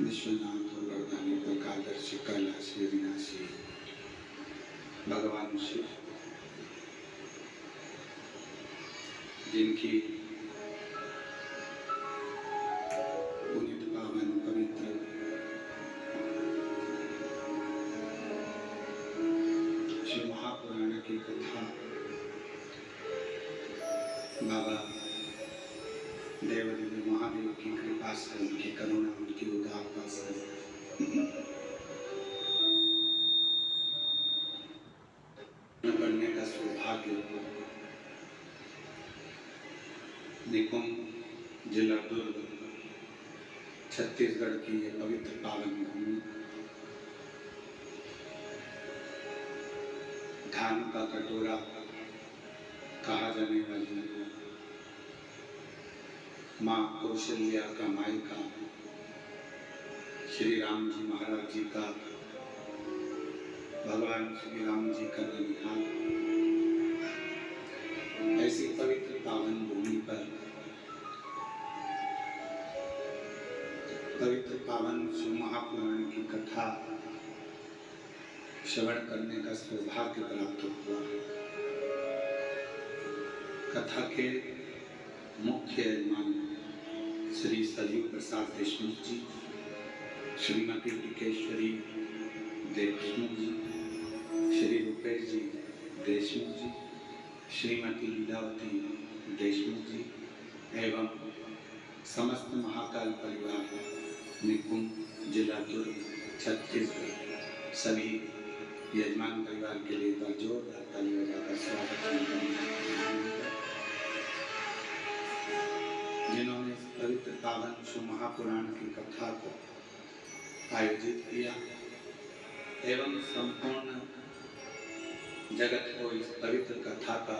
विश्वनाथ और वरदानी प्रकादर्शी कैलाशी विनाशी भगवान शिव, जिनकी पुनित पावन पवित्र शिव महापुराण की कथा बाबा देवदेव महादेव की कृपा से, उनकी करुणा, उनकी उदारता से पढ़ने का सौभाग्य निकुंज जिला दुर्ग छत्तीसगढ़ की यह पवित्र पावन भूमि धान का कटोरा कहा जाने वाली माँ कौशल्या का मायका, श्री राम जी महाराज जी का, भगवान श्री राम जी का ननिहाल, ऐसी पवित्र पावन भूमि पर पवित्र पावन शिव महापुराण की कथा श्रवण करने का सौभाग्य प्राप्त हुआ। कथा के मुख्य यजमान श्री सरयू प्रसाद देशमुख जी, श्रीमती टिकेश्वरी देशमुख जी, श्री रूपेश जी देशमुख जी, श्रीमती लीलावती देशमुख जी एवं समस्त महाकाल परिवार निकुंज जिला दुर्ग छत्तीसगढ़ सभी यजमान परिवार के लिए जोरदार ताली बजाकर स्वागत, जिन्होंने इस पवित्र पावन शिव महापुराण की कथा को आयोजित किया एवं संपूर्ण जगत को इस पवित्र कथा का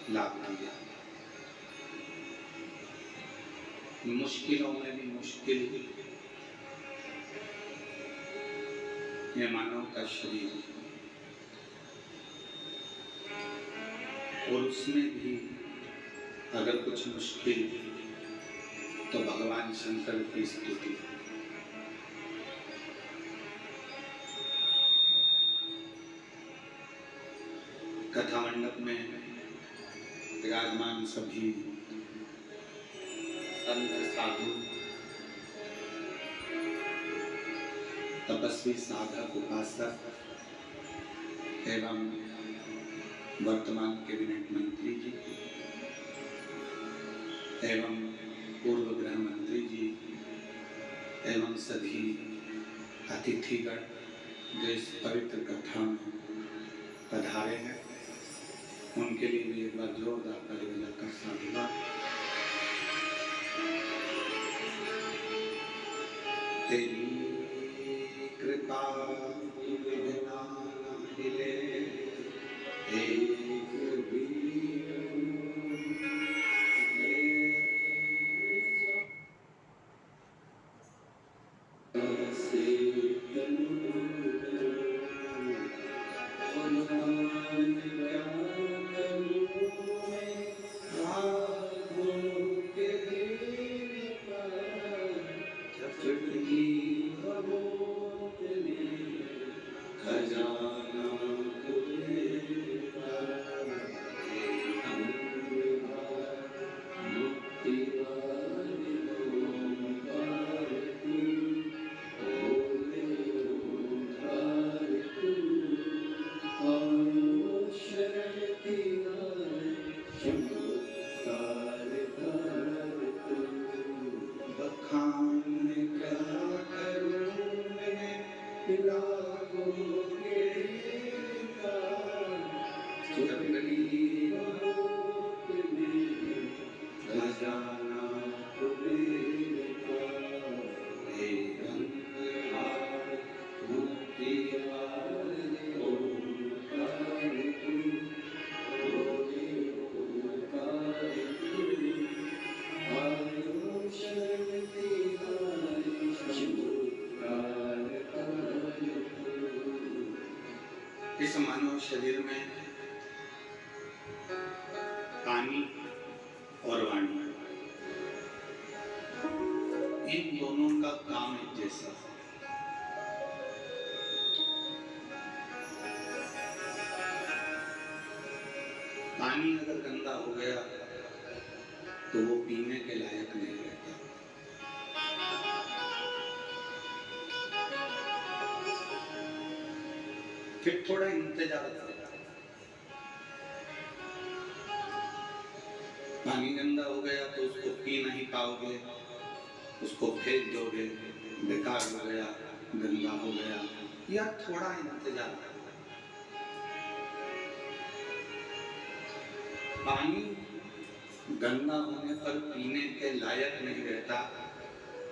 लाभ दिया। मुश्किलों में भी मुश्किल ये मानव का शरीर, और उसमें भी अगर कुछ मुश्किल तो भगवान शंकर की स्तुति। कथा मंडप में विराजमान सभी संत साधु, तपस्वी, साधक, उपासक एवं वर्तमान कैबिनेट मंत्री जी एवं पूर्व गृह मंत्री जी एवं सभी अतिथिगण जो इस पवित्र कथा में पधारे हैं, उनके लिए भी एक बार जोरदार ताली बजाकर साधुवाद। तेरी कृपा बिना मिले एक भी इस मानव शरीर में पानी और वाणी इन दोनों का काम एक जैसा है। पानी अगर गंदा हो गया तो वो पीने के लायक नहीं रहता। फिर थोड़ा इंतजार करें। पानी गंदा हो गया तो उसको पी नहीं पाओगे, उसको फेंक दोगे, बेकार हो गया, गंदा हो गया, या थोड़ा इंतजार करें। पानी गंदा होने पर पीने के लायक नहीं रहता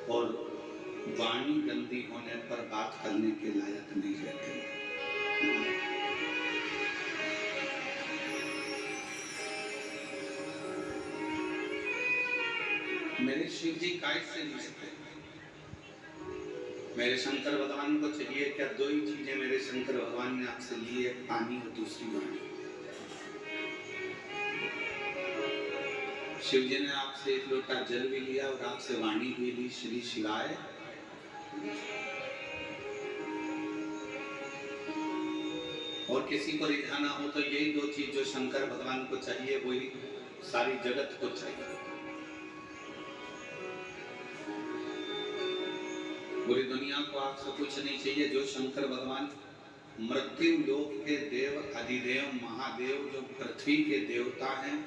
और वाणी गंदी होने पर बात करने के लायक नहीं रहती। मेरे शिव जी काय से नहीं सकते। मेरे शंकर भगवान को चाहिए क्या? दो ही चीजें मेरे शंकर भगवान ने आपसे ली है, पानी और दूसरी वाणी। शिव जी ने आपसे एक लोटा जल भी लिया और आपसे वाणी भी ली, श्री शिवाय। और किसी को रिझाना हो तो यही दो चीज जो शंकर भगवान को चाहिए वही सारी जगत को चाहिए। पूरी दुनिया को आपसे कुछ नहीं चाहिए। जो शंकर भगवान मृत्यु लोक के देव अधिदेव महादेव, जो पृथ्वी के देवता हैं,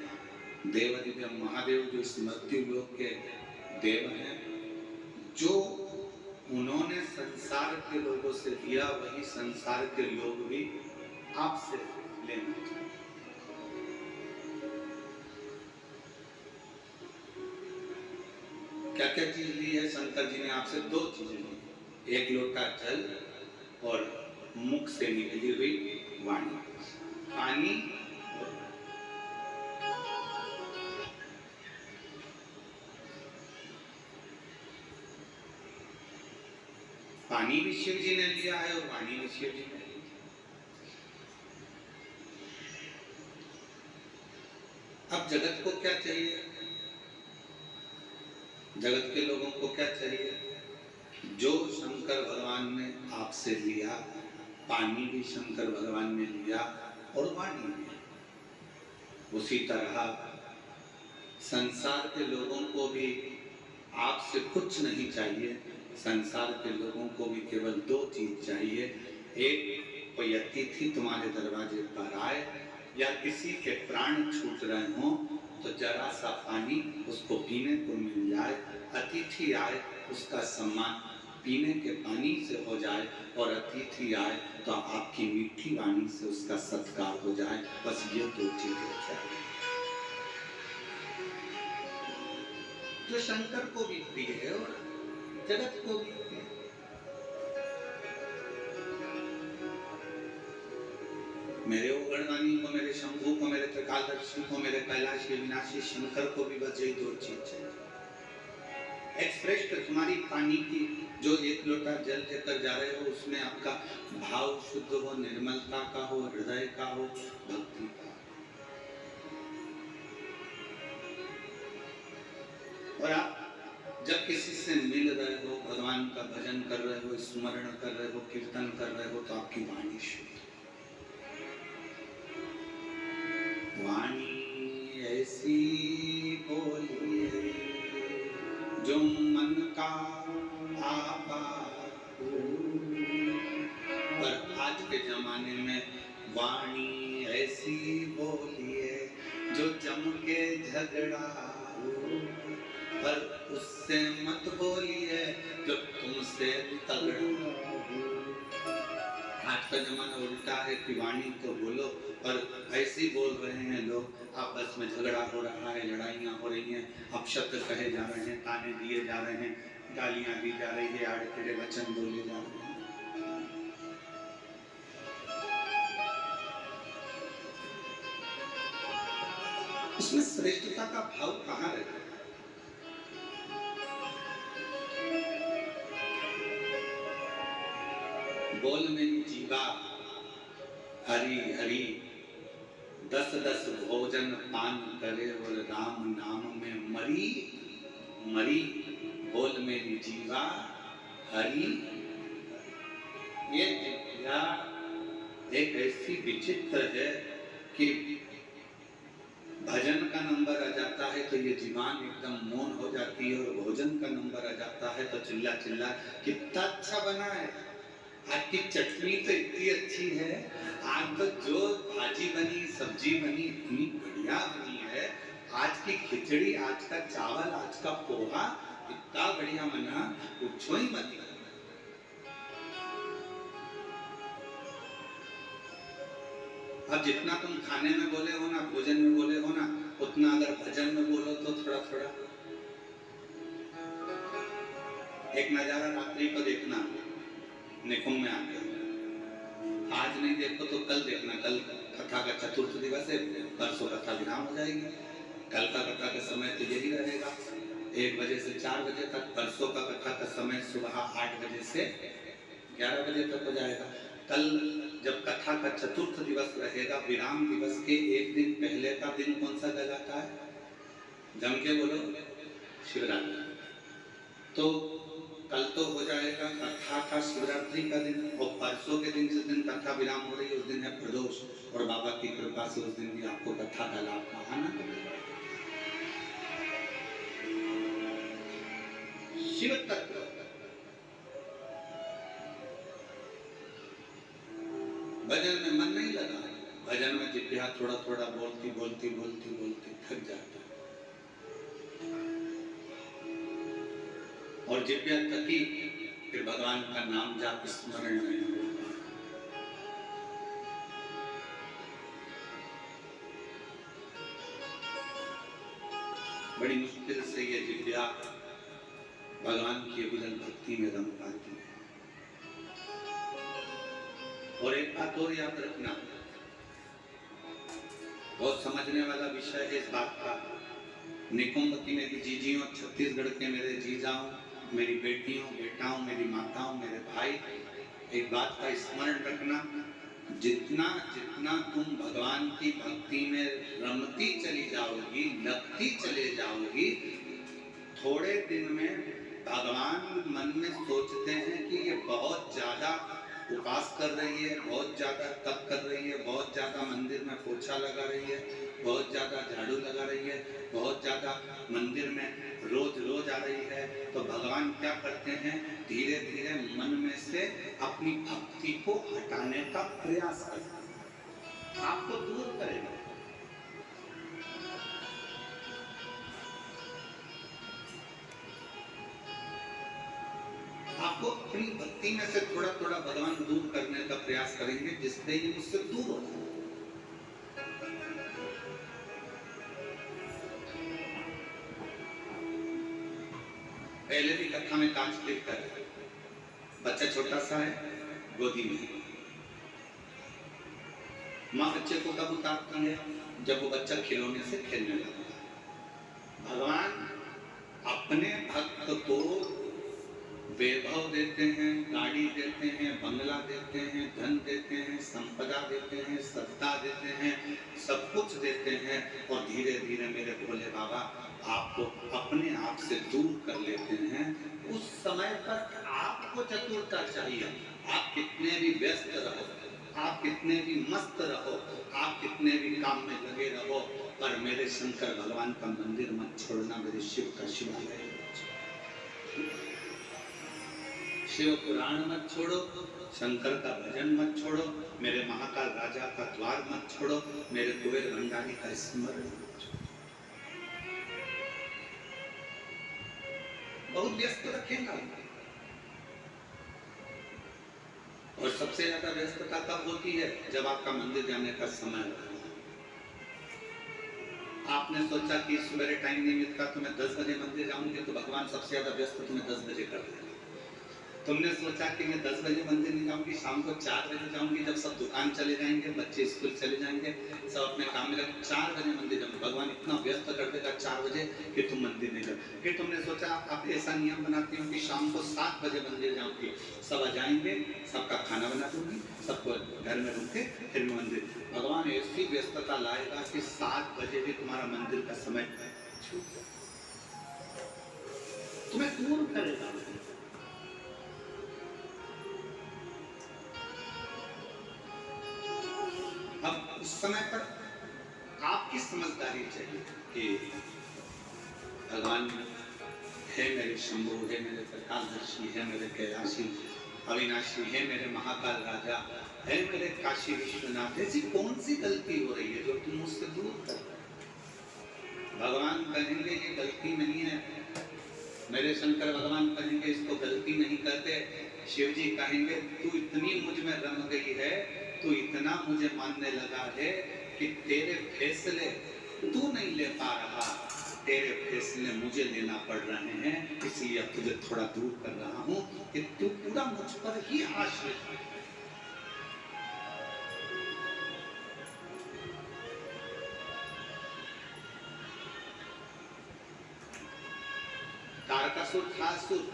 देव अधिदेव महादेव जो इस मृत्यु लोक के देव हैं, जो उन्होंने संसार के लोगों से दिया वही संसार के लोग भी आपसे लेना चाहिए। क्या क्या चीज ली है शंकर जी ने आपसे? दो चीजें ली, एक लोटा जल और मुख से निकली हुई वाणी। पानी पानी भी शिव जी ने लिया है और वाणी भी शिव जी ने ली। अब जगत को क्या चाहिए? जगत के लोगों को क्या चाहिए? जो शंकर भगवान ने आपसे लिया, पानी भी शंकर भगवान ने लिया और वाणी भी। उसी तरह संसार के लोगों को भी आपसे कुछ नहीं चाहिए। संसार के लोगों को भी केवल दो चीज चाहिए। एक, कोई अतिथि तुम्हारे दरवाजे पर आए या किसी के प्राण छूट रहे हों तो जरा सा पानी उसको पीने को मिल जाए। अतिथि आए उसका सम्मान पीने के पानी से हो जाए और अतिथि आए तो आपकी मीठी वाणी से उसका सत्कार हो जाए। बस ये दो चीजें चाहिए। जो शंकर को भी प्रिय है और जगत को भी प्रिय है। मेरे उगड़वानी को, मेरे शंभू को, मेरे त्रिकालदर्शी को, मेरे कैलाशी विनाशी शंकर को भी बस यही दो चीज चाहिए। एक्सप्रेस तो तुम्हारी पानी की जो एक लोटा जल लेकर जा रहे हो उसमें आपका भाव शुद्ध हो, निर्मलता का हो, हृदय का हो, भक्ति का। और आप जब किसी से मिल रहे हो, भगवान का भजन कर रहे हो, स्मरण कर रहे हो, कीर्तन कर रहे हो तो आपकी वाणी शुद्ध। वाणी ऐसी बोलिए जो मन का आपा हो। पर आज के जमाने में वाणी ऐसी बोलिए जो जम के झगड़ा हो। पर उससे मत बोलिए जो तुमसे तगड़ा हो। आज का जमाना उल्टा है कि वाणी तो बोलो पर ऐसे बोल रहे हैं लोग। आपस में झगड़ा हो रहा है, लड़ाइयाँ हो रही हैं, अपशब्द कहे जा रहे हैं, ताने दिए जा रहे हैं, गालियाँ दी जा रही है, आड़े टेढ़े वचन बोले जा रहे हैं। उसमें श्रेष्ठता का भाव कहाँ रहता है? बोल मेरी जीवा हरि हरि, 10-10 भोजन पान करे और राम नाम में मरी मरी। बोल मेरी जीवा हरि। ये जिज्ञा एक ऐसी विचित्र है कि भजन का नंबर आ जाता है तो ये जीवान एकदम मौन हो जाती है, और भोजन का नंबर आ जाता है तो चिल्ला चिल्ला कितना अच्छा बना है, आज की चटनी तो इतनी अच्छी है, आज तो जो भाजी बनी सब्जी बनी इतनी बढ़िया बनी है, आज की खिचड़ी, आज का चावल, आज का पोहा इतना बढ़िया बना, पूछो ही मत। अब जितना तुम खाने में बोले हो ना, भोजन में बोले हो ना, उतना अगर भजन में बोलो तो थोड़ा थोड़ा। एक नजारा रात्रि को देखना निकुंभ में आके, आज नहीं देखो तो कल देखना, कल कथा का चतुर्थ दिवस है, परसों कथा विराम हो जाएगी। कल का कथा का समय तो यही रहेगा 1 बजे से 4 बजे तक, परसों का कथा का समय सुबह 8 बजे से 11 बजे तक हो जाएगा। कल जब कथा का चतुर्थ दिवस रहेगा, विराम दिवस के एक दिन पहले का दिन कौन सा कहलाता है? जम के बोलो, शिवरात्रि। तो कल तो हो जाएगा कथा का शिवरात्रि का दिन, और परसों के दिन जिस दिन कथा विराम हो रही है उस दिन है प्रदोष, और बाबा की कृपा से उस दिन भी आपको कथा का लाभ आना मिलेगा। शिव तत्व भजन में मन नहीं लगा, भजन में जिज्ञा थोड़ा थोड़ा बोलती बोलती बोलती बोलती थक जाता है, और जिज्ञा थकी फिर भगवान का नाम जाप स्मरण नहीं होगा। बड़ी मुश्किल से ये जिज्ञा भगवान की अविरल भक्ति में रम पाती है। और एक बात और याद रखना, बहुत समझने वाला विषय है इस बात का। निकुंभ की मेरी जीजियों, छत्तीसगढ़ के मेरे जीजाओं, मेरी बेटियों, बेटाओं, मेरी माताओं, मेरे भाई, एक बात का स्मरण रखना, जितना जितना तुम भगवान की भक्ति में रमती चली जाओगी, लगती चले जाओगी, थोड़े दिन में भगवान मन में सोचते हैं कि ये बहुत ज्यादा उपास कर रही है, बहुत ज्यादा तप कर रही है, बहुत ज्यादा मंदिर में पोछा लगा रही है, बहुत ज्यादा झाड़ू लगा रही है, बहुत ज्यादा मंदिर में रोज रोज आ रही है। तो भगवान क्या करते हैं, धीरे धीरे मन में से अपनी भक्ति को हटाने का प्रयास करते हैं, आपको दूर करेगा। आपको अपनी भक्ति में से थोड़ा थोड़ा भगवान दूर करने का प्रयास करेंगे, जिससे ये मुझसे दूर हो जाए। पहले भी कथा में कांच दिखता है, बच्चा छोटा सा है, गोदी में, माँ बच्चे को कब उतारती है? जब वो बच्चा खिलौने से खेलने लगता है। भगवान अपने भक्त को वैभव देते हैं, गाड़ी देते हैं, बंगला देते हैं, धन देते हैं, संपदा देते हैं, सत्ता देते हैं, सब कुछ देते हैं, और धीरे धीरे मेरे भोले बाबा आपको अपने आप से दूर कर लेते हैं। उस समय पर आपको चतुरता चाहिए। आप कितने भी व्यस्त रहो, आप कितने भी मस्त रहो, आप कितने भी काम में लगे रहो, पर मेरे शंकर भगवान का मंदिर मत छोड़ना, मेरे शिव का शिवालय, शिव पुराण मत छोड़ो, शंकर का भजन मत छोड़ो, मेरे महाकाल राजा का द्वार मत छोड़ो, मेरे कुबेर भंडारी का स्मरण मत छोड़ो। बहुत व्यस्त रखेगा। और सबसे ज्यादा व्यस्तता कब होती है? जब आपका मंदिर जाने का समय होता है। आपने सोचा कि सवेरे टाइम नहीं मिलता तो मैं 10 बजे मंदिर जाऊंगी, तो भगवान सबसे ज्यादा व्यस्त तुम्हें 10 बजे कर देगा। तुमने सोचा कि मैं 10 बजे मंदिर नहीं जाऊंगी, शाम को 4 बजे जाऊंगी, जब सब दुकान चले जाएंगे, बच्चे स्कूल चले जाएंगे, सब अपने काम में लगे, 4 बजे मंदिर जाऊंगी, भगवान इतना व्यस्त कर देगा 4 बजे कि तुम मंदिर नहीं जाओ। फिर तुमने सोचा आप ऐसा नियम बनाती हो कि शाम को 7 बजे मंदिर जाऊंगी, सब आ जाएंगे, सबका खाना बना दूंगी, सबको घर में रुके, फिर मंदिर। भगवान ऐसी व्यस्तता लाएगा कि 7 बजे भी तुम्हारा मंदिर का समय छूट, तुम्हें दूर उस समय पर आपकी समझदारी चाहिए कि भगवान है मेरे शंभु, है मेरे प्रकाशदर्शी, है मेरे कैलाशी अविनाशी, है मेरे महाकाल राजा, है मेरे काशी विश्वनाथ। ऐसी कौन सी गलती हो रही है जो तुम मुझसे दूर कर रहे हो? भगवान कहेंगे ये गलती नहीं है, मेरे शंकर भगवान कहेंगे इसको गलती नहीं करते। शिव जी कहेंगे तू इतनी मुझ में रम गई है, तू इतना मुझे मानने लगा है कि तेरे फैसले तू नहीं ले पा रहा, तेरे फैसले मुझे लेना पड़ रहे हैं, इसलिए अब तुझे थोड़ा दूर कर रहा हूं कि तू पूरा मुझ पर ही आश्रित है। तारकासुर था असुर,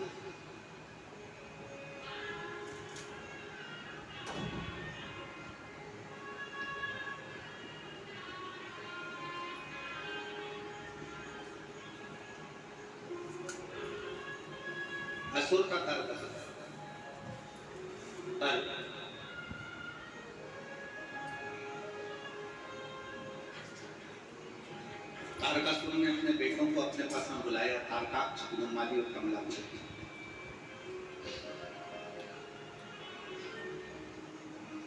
असुर का तारकासुर, पर तारकासुर ने अपने बेटों को अपने पास में बुलाया, तारकाक्ष, कुदुम्माली और कमलाक्ष।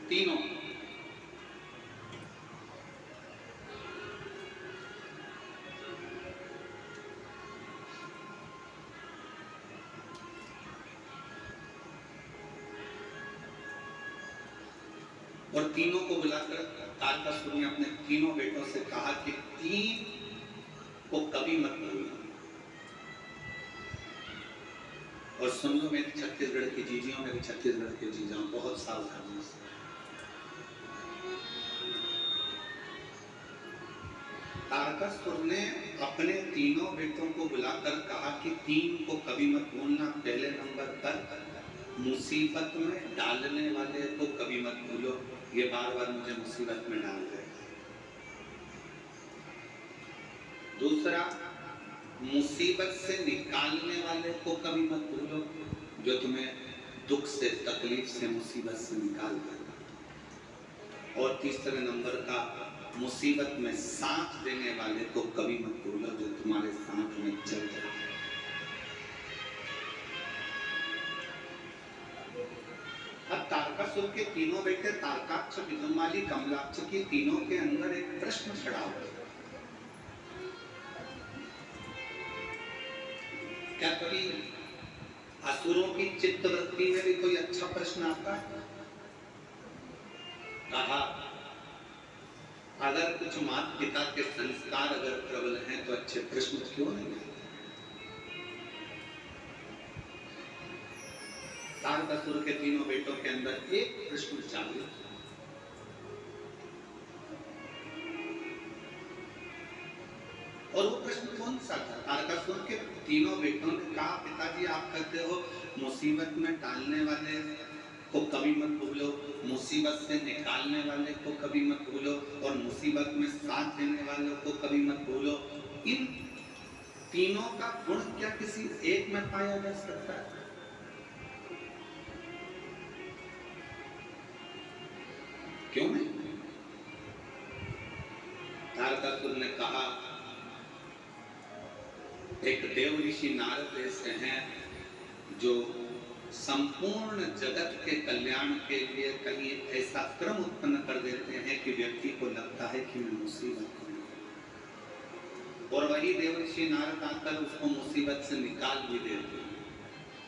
तीनों और तीनों को बुलाकर तारकासुर ने अपने तीनों बेटों से कहा कि तीन को कभी मत भूलना। और सुन लो मेरी छत्तीसगढ़ की जीजियों, मेरी छत्तीसगढ़ के जीजाओं, बहुत सावधानी से। तारकासुर ने अपने तीनों बेटों को बुलाकर कहा कि तीन को कभी मत भूलना। पहले नंबर पर मुसीबत में डालने वाले को कभी मत भूलो, ये बार बार मुझे मुसीबत में डाल रहे। दूसरा, मुसीबत से निकालने वाले को कभी मत भूलो, जो तुम्हें दुख से, तकलीफ से, मुसीबत से निकाल दे। और तीसरे नंबर का, मुसीबत में साथ देने वाले को कभी मत भूलो, जो तुम्हारे साथ में चल रहा है। अब तारकासुर के तीनों बेटे तारकाक्ष, विदुम्माली, कमलाक्ष की तीनों के अंदर एक प्रश्न खड़ा हुआ। क्या कभी असुरों की चित्तवृत्ति में भी कोई अच्छा प्रश्न आता है? कहा अगर कुछ माता पिता के संस्कार अगर प्रबल हैं तो अच्छे प्रश्न क्यों नहीं आते? तारकासुर के तीनों बेटों के अंदर एक प्रश्न जागृत, और वो प्रश्न कौन सा था? तारकासुर के तीनों बेटों ने कहा पिताजी आप कहते हो मुसीबत में डालने वाले को कभी मत भूलो, मुसीबत से निकालने वाले को कभी मत भूलो, और मुसीबत में साथ देने वालों को कभी मत भूलो। इन तीनों का गुण क्या किसी एक में पाया जा सकता है? क्यों नहीं? तारकासुर ने कहा एक देव ऋषि नारद ऐसे हैं जो संपूर्ण जगत के कल्याण के लिए कहीं ऐसा क्रम उत्पन्न कर देते हैं कि व्यक्ति को लगता है कि मैं मुसीबत में, और वही देव ऋषि नारद आकर उसको मुसीबत से निकाल भी देते हैं,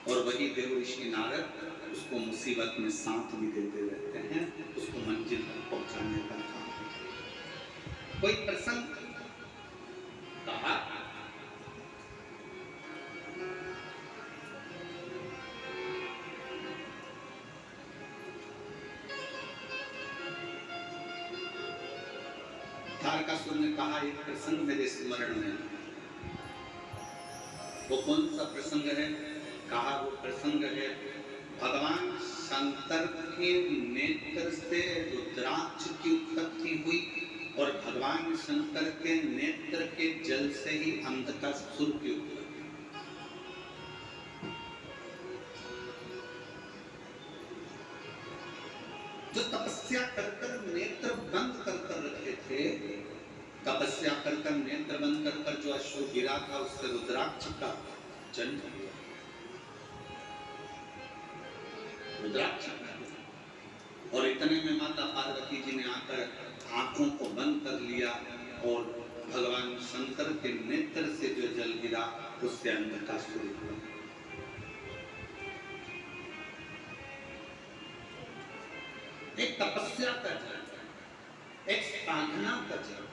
और वही देव ऋषि नारद उसको मुसीबत में साथ भी देते रहते हैं, उसको मंजिल तक पहुंचाने का काम। कोई प्रसंग कहा तारकासुर ने कहा एक प्रसंग मेरे स्मरण में। वो कौन सा प्रसंग है? कहा वो प्रसंग है भगवान शंकर के नेत्र से रुद्राक्ष की उत्पत्ति हुई, और भगवान शंकर के नेत्र के जल से ही अंधकासुर की उत्पत्ति। जो तपस्या कर कर नेत्र बंद कर कर तपस्या कर कर नेत्र बंद कर कर जो अश्रु गिरा था उससे रुद्राक्ष का जन्म हुआ। रुद्राक्ष और इतने में माता पार्वती जी ने आकर आंखों को बंद कर लिया और भगवान शंकर के नेत्र से जो जल गिरा उससे अंधकासुर हुआ। एक तपस्या का जल, एक साधना का जल,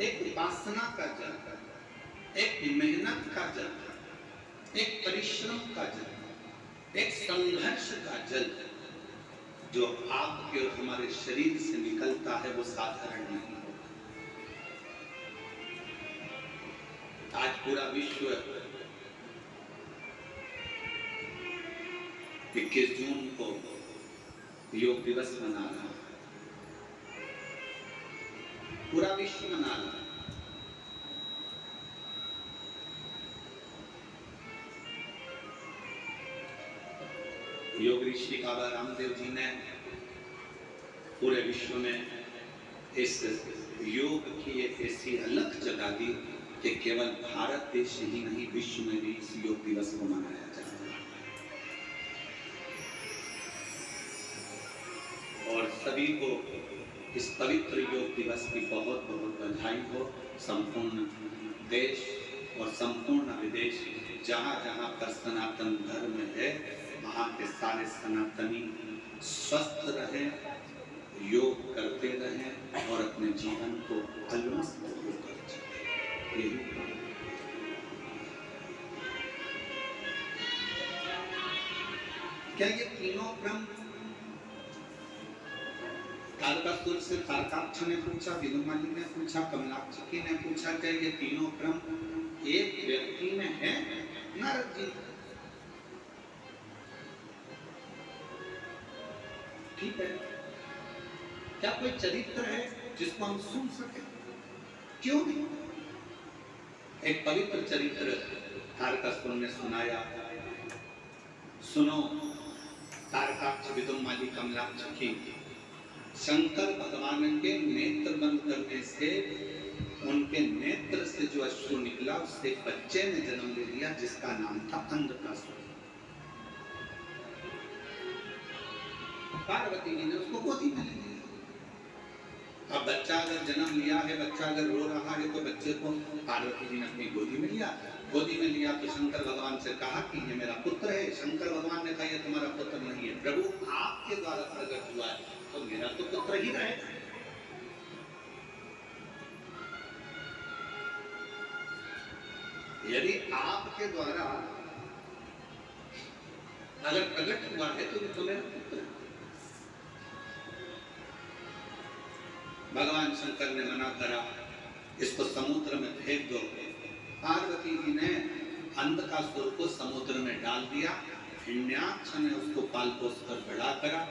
एक उपासना का जल, एक मेहनत का जल, एक परिश्रम का जल, एक संघर्ष का जल जो आपके और हमारे शरीर से निकलता है वो साधारण नहीं होता। आज पूरा विश्व 21 जून को योग दिवस मना रहा है, पूरा विश्व मना रहा है। योग ऋषि बाबा रामदेव जी ने पूरे विश्व में इस योग की एक ऐसी अलग जगह दी कि केवल भारत देश ही नहीं विश्व में भी इस योग दिवस को मनाया जाता है। और सभी को इस पवित्र योग दिवस की बहुत बहुत बधाई हो। संपूर्ण देश और संपूर्ण विदेश जहाँ जहाँ पर सनातन धर्म है वहाँ के सारे सनातनी स्वस्थ रहे, योग करते रहें और अपने जीवन को अलमस्त होकर जिए। क्या ये तीनों क्रम तारकासुर से तारकाक्ष ने पूछा, विदुमाली ने पूछा, कमलाक्षी ने पूछा, क्या ये तीनों क्रम एक व्यक्ति में है? नारद जी ठीक है, क्या कोई चरित्र है जिसको हम सुन सके? क्यों नहीं? एक पवित्र चरित्र तारकासुर ने सुनाया। सुनो, तारकाक्ष, विदुमाली, कमलाक्ष की शंकर भगवान के नेत्र बंद करने से उनके नेत्र से जो अश्रु निकला उससे बच्चे ने जन्म ले लिया जिसका नाम था अंधकासुर। पार्वती जी ने उसको गोदी में ले लिया। अब बच्चा अगर जन्म लिया है, बच्चा अगर रो रहा है तो बच्चे को पार्वती जी ने अपनी गोदी में लिया। गोदी में लिया तो शंकर भगवान से कहा कि ये मेरा पुत्र है। शंकर भगवान ने कहा ये तुम्हारा पुत्र नहीं है, प्रभु आपके द्वारा प्रकट हुआ है तो मेरा तो पुत्र ही रहेगा। यदि आपके द्वारा अगर प्रकट हुआ है तो ये तो मेरा पुत्र है। भगवान शंकर ने मना करा, इसको समुद्र में फेंक दो। पार्वती जी ने अंधकासुर को समुद्र में डाल दिया। हिरण्याक्ष ने उसको पाल पोस कर बड़ा करा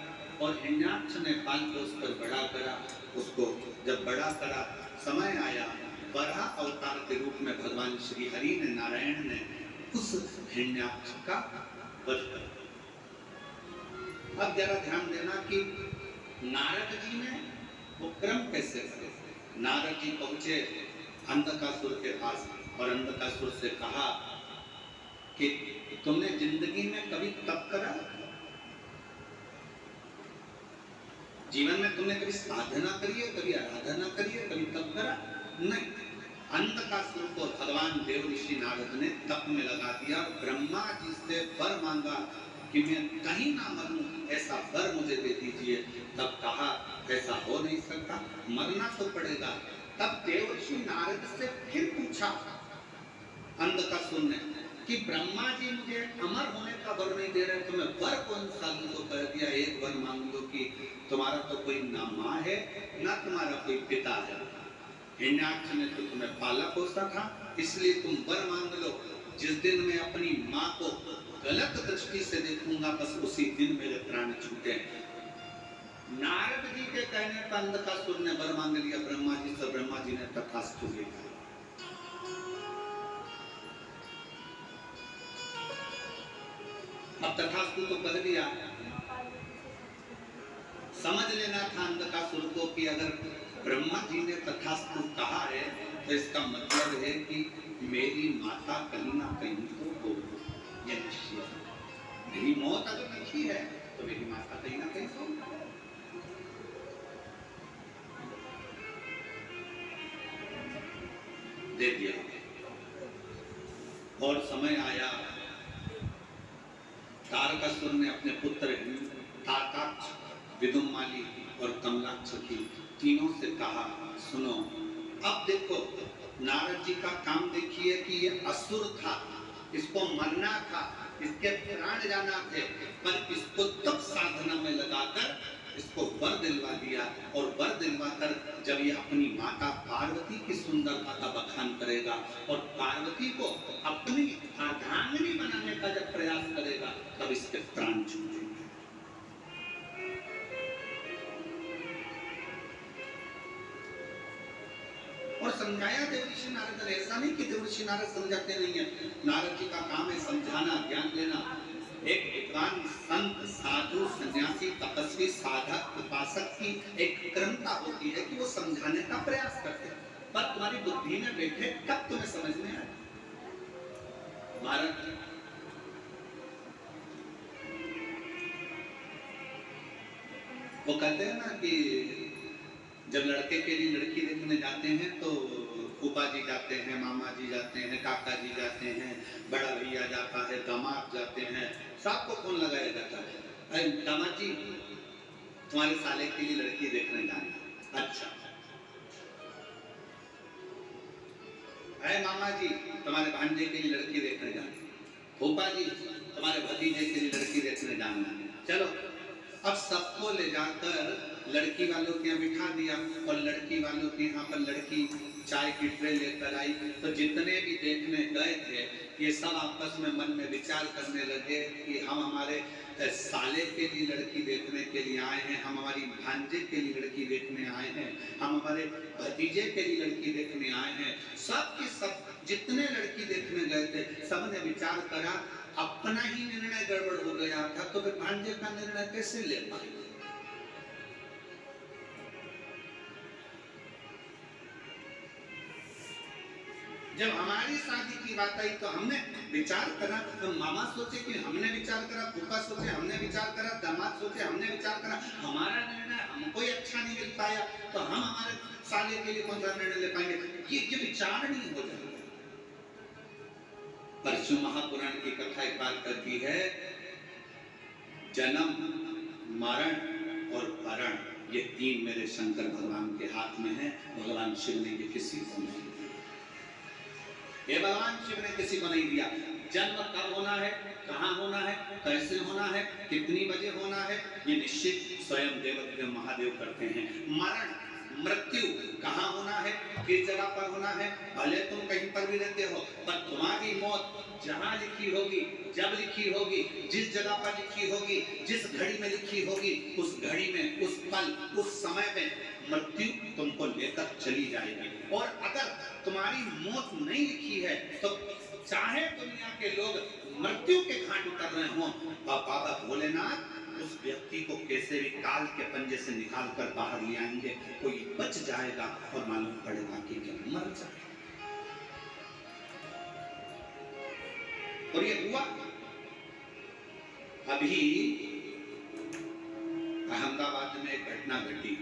और हिरण्याक्ष ने पाल पोस कर बड़ा करा। उसको जब बड़ा करा, समय आया, वराह अवतार के रूप में भगवान श्री हरि ने, नारायण ने उस हिरण्याक्ष का वध कर। अब जरा ध्यान देना कि नारद जी ने वो क्रम कैसे करे। नारद जी पहुंचे अंधकासुर के पास और अंधकासुर से कहा कि तुमने जिंदगी में कभी तप करा? जीवन में तुमने कभी साधना करी है, कभी आराधना करी है, कभी तप करा? नहीं। अंधकासुर को भगवान देव ऋषि नारद ने तप में लगा दिया। ब्रह्मा जी से वर मांगा कि मैं कहीं ना मरूं, ऐसा वर मुझे दे दीजिए। तब कहा ऐसा हो नहीं सकता, मरना तो पड़ेगा। तब देवर्षि नारद से फिर पूछा अंधकासुर ने कि ब्रह्मा जी मुझे अमर होने का वर नहीं दे रहे तो मैं वर कौन सा लूं? तो कह दिया एक वर मांग लो कि तुम्हारा तो कोई ना माँ है ना तुम्हारा कोई पिता है। हिरण्याक्ष ने तो तुम्हें पाला पोसा था, इसलिए तुम वर मांग लो। जिस दिन मैं अपनी माँ को गलत दृष्टि से देखूंगा बस उसी दिन मेरे प्राण छूटे। नारद जी के कहने पर अंधकासुर ने वर मांग लिया ब्रह्मा जी से। ब्रह्मा जी ने तथास्तु लिखा। अब तथास्तु तो कह दिया। समझ लेना था अंधकासुर को कि अगर ब्रह्मा जी ने तथास्तु कहा है, तो इसका मतलब है कि मेरी माता कहीं ना कहीं तो हो, यह निश्चित है। मेरी मौत अगर लिखी है तो मेरी माता कहीं ना कहीं तो दे दिया। और समय आया, तारकासुर ने अपने पुत्र तारकाक्ष, विदुमाली और कमलाक्ष की तीनों से कहा, सुनो, अब देखो नारद जी का काम देखिए कि ये असुर था, इसको मरना था, इसके प्राण जाना थे, पर इसको तब साधना में लगाकर इसको वर दिलवा दिया। और वर दिलवाकर जब ये अपनी माता पार्वती की सुंदरता का बखान करेगा और पार्वती को अपनी अर्धांगिनी बनाने का जब प्रयास करेगा, तब इसके प्राण छूटेंगे। और समझाया देवर्षि नारद ने, ऐसा नहीं कि देवर्षि नारद समझाते नहीं है, नारद जी का काम है समझाना, ज्ञान देना। एक विद्वान संत साधु सन्यासी तपस्वी साधक उपासक की एक क्रमता होती है कि वो समझाने का प्रयास करते हैं, पर तुम्हारी बुद्धि में बैठे कब तुम्हें समझ में आए। महाराज वो कहते हैं ना कि जब लड़के के लिए लड़की देखने जाते हैं तो फूफा जी जाते हैं, मामा जी जाते हैं, काका जी जाते हैं, बड़ा भैया जाता है, दामाद जाते हैं, सबको फोन लगाया जाता है, अरे दामाद जी तुम्हारे साले के लिए लड़की देखने जाना। अच्छा, अरे मामा जी तुम्हारे भांजे के लिए लड़की देखने जाना, फूफा जी तुम्हारे भतीजे के लिए लड़की देखने जाना। चलो, अब सबको ले जाकर लड़की वालों के यहाँ बिठा दिया और लड़की वालों के यहाँ पर लड़की चाय की ट्रे लेकर आई। तो जितने भी देखने गए थे ये सब आपस में मन में विचार करने लगे कि हम हमारे साले के लिए लड़की देखने के लिए आए हैं, हम हमारी भांजे के लिए लड़की देखने आए हैं, हम हमारे भतीजे के लिए लड़की देखने आए हैं। सब के सब जितने लड़की देखने गए थे सबने विचार करा, अपना ही निर्णय गड़बड़ हो गया था, तो फिर भांजे का निर्णय कैसे ले पाएंगे। जब हमारी शादी की बात आई तो हमने विचार करा, तो मामा सोचे कि हमने विचार करा, फूफा सोचे हमने विचार करा, दामाद सोचे हमने विचार करा, हमारा निर्णय हमको ही अच्छा नहीं मिल पाया, तो हम हमारे साले के लिए कौन सा निर्णय ले पाएंगे। ये विचार नहीं हो जाएगा। परशु महापुराण की कथा एक बात करती है, जन्म, मरण और भरण, ये तीन मेरे शंकर भगवान के हाथ में है। भगवान शिव ने ये किसी को नहीं, ये भगवान शिव ने किसी को नहीं दिया। जन्म कब होना है, कहाँ होना है, कैसे होना है, कितनी बजे होना है, ये निश्चित स्वयं देवदेव महादेव करते हैं। मरण, मृत्यु कहाँ होना है, किस जगह पर होना है, भले तुम कहीं पर भी रहते हो, पर तुम्हारी मौत जहाँ लिखी होगी, जब लिखी होगी, जिस जगह पर लिखी होगी, जिस घड़ी में लिखी होगी, उस घड़ी में, उस पल, उस समय में मृत्यु तुमको लेकर चली जाएगी। और अगर तुम्हारी मौत नहीं लिखी है तो चाहे दुनिया के लोग मृत्यु के घाट उतर रहे हो, बाबा भोलेनाथ उस व्यक्ति को कैसे भी काल के पंजे से निकाल कर बाहर ले आएंगे, कोई बच जाएगा और मालूम पड़ेगा कि मर जाएगा। और ये हुआ। अभी अहमदाबाद में एक घटना घटी,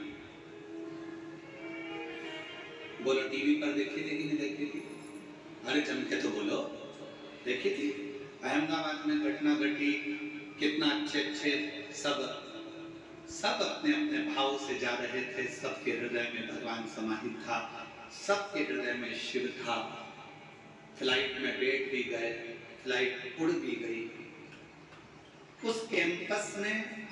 बोलो टीवी पर देखी थी कि नहीं देखी थी? अरे चमके तो बोलो, देखी थी। अहमदाबाद में घटना घटी, कितना अच्छे अच्छे सब अपने अपने भाव से जा रहे थे, सबके हृदय में भगवान समाहित था, सबके हृदय में शिव था। फ्लाइट में बैठ भी गए, फ्लाइट उड़ भी गई। उस कैंपस में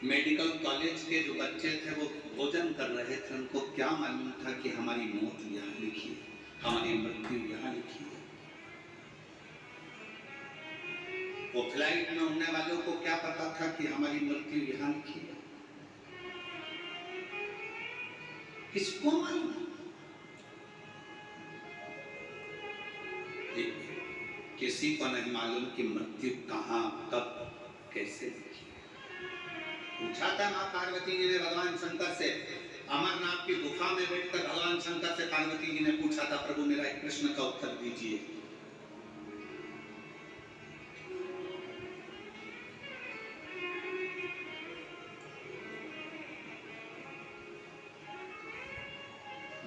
मेडिकल कॉलेज के जो बच्चे थे वो भोजन कर रहे थे, उनको क्या मालूम था कि हमारी मौत यहाँ लिखी है, हमारी मृत्यु यहाँ लिखी है। वो फ्लाइट में उड़ने वालों को क्या पता था कि हमारी मृत्यु यहाँ लिखी है? किसको मालूम? किसी को नहीं मालूम कि मृत्यु कहाँ, कब, कैसे लिखी है। पूछा था माँ पार्वती जी ने भगवान शंकर से, अमरनाथ की गुफा में बैठकर भगवान शंकर से पार्वती जी ने पूछा था, प्रभु मेरा एक प्रश्न का उत्तर दीजिए।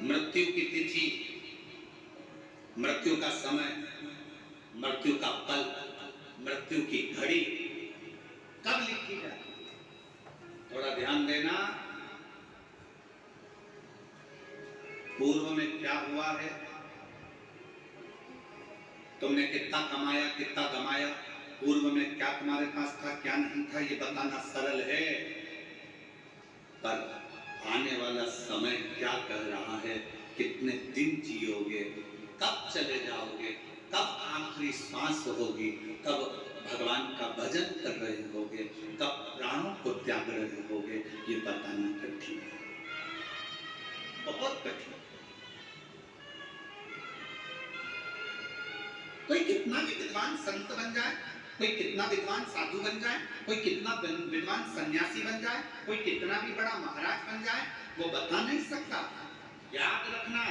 मृत्यु की तिथि, मृत्यु का समय, मृत्यु का पल, मृत्यु की घड़ी कब लिखी जाए? थोड़ा ध्यान देना, पूर्व में क्या हुआ है, तुमने कितना कमाया कितना गमाया, पूर्व में क्या तुम्हारे पास था क्या नहीं था, ये बताना सरल है, पर आने वाला समय क्या कह रहा है, कितने दिन जियोगे, कब चले जाओगे, कब आखिरी सांस होगी, कब भगवान का भजन कर रहे होगे, कब प्राणों को त्याग रहे होगे, ये बताना कठिन है, बहुत कठिन। कोई कितना भी विद्वान संत बन जाए, कोई कितना विद्वान साधु बन जाए, कोई कितना विद्वान सन्यासी बन जाए, कोई कितना भी बड़ा महाराज बन जाए, वो बता नहीं सकता। याद रखना,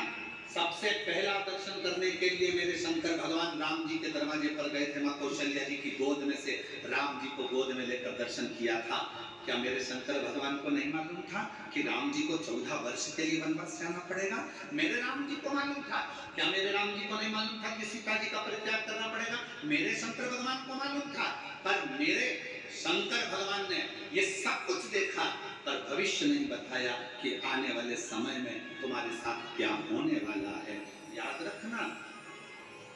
सबसे पहला दर्शन करने के लिए मेरे शंकर भगवान राम जी के दरवाजे पर गए थे, मां कौशल्या जी की गोद में से राम जी को गोद में लेकर दर्शन किया था। क्या मेरे शंकर भगवान को नहीं मालूम था कि राम जी को 14 वर्ष के लिए वनवास जाना पड़ेगा? मेरे राम जी को मालूम था। क्या मेरे राम जी को नहीं मालूम था कि सीता जी का परित्याग करना पड़ेगा? मेरे शंकर भगवान को मालूम था। पर मेरे शंकर भगवान ने ये सब कुछ देखा, पर भविष्य नहीं बताया कि आने वाले समय में तुम्हारे साथ क्या होने वाला है। याद रखना,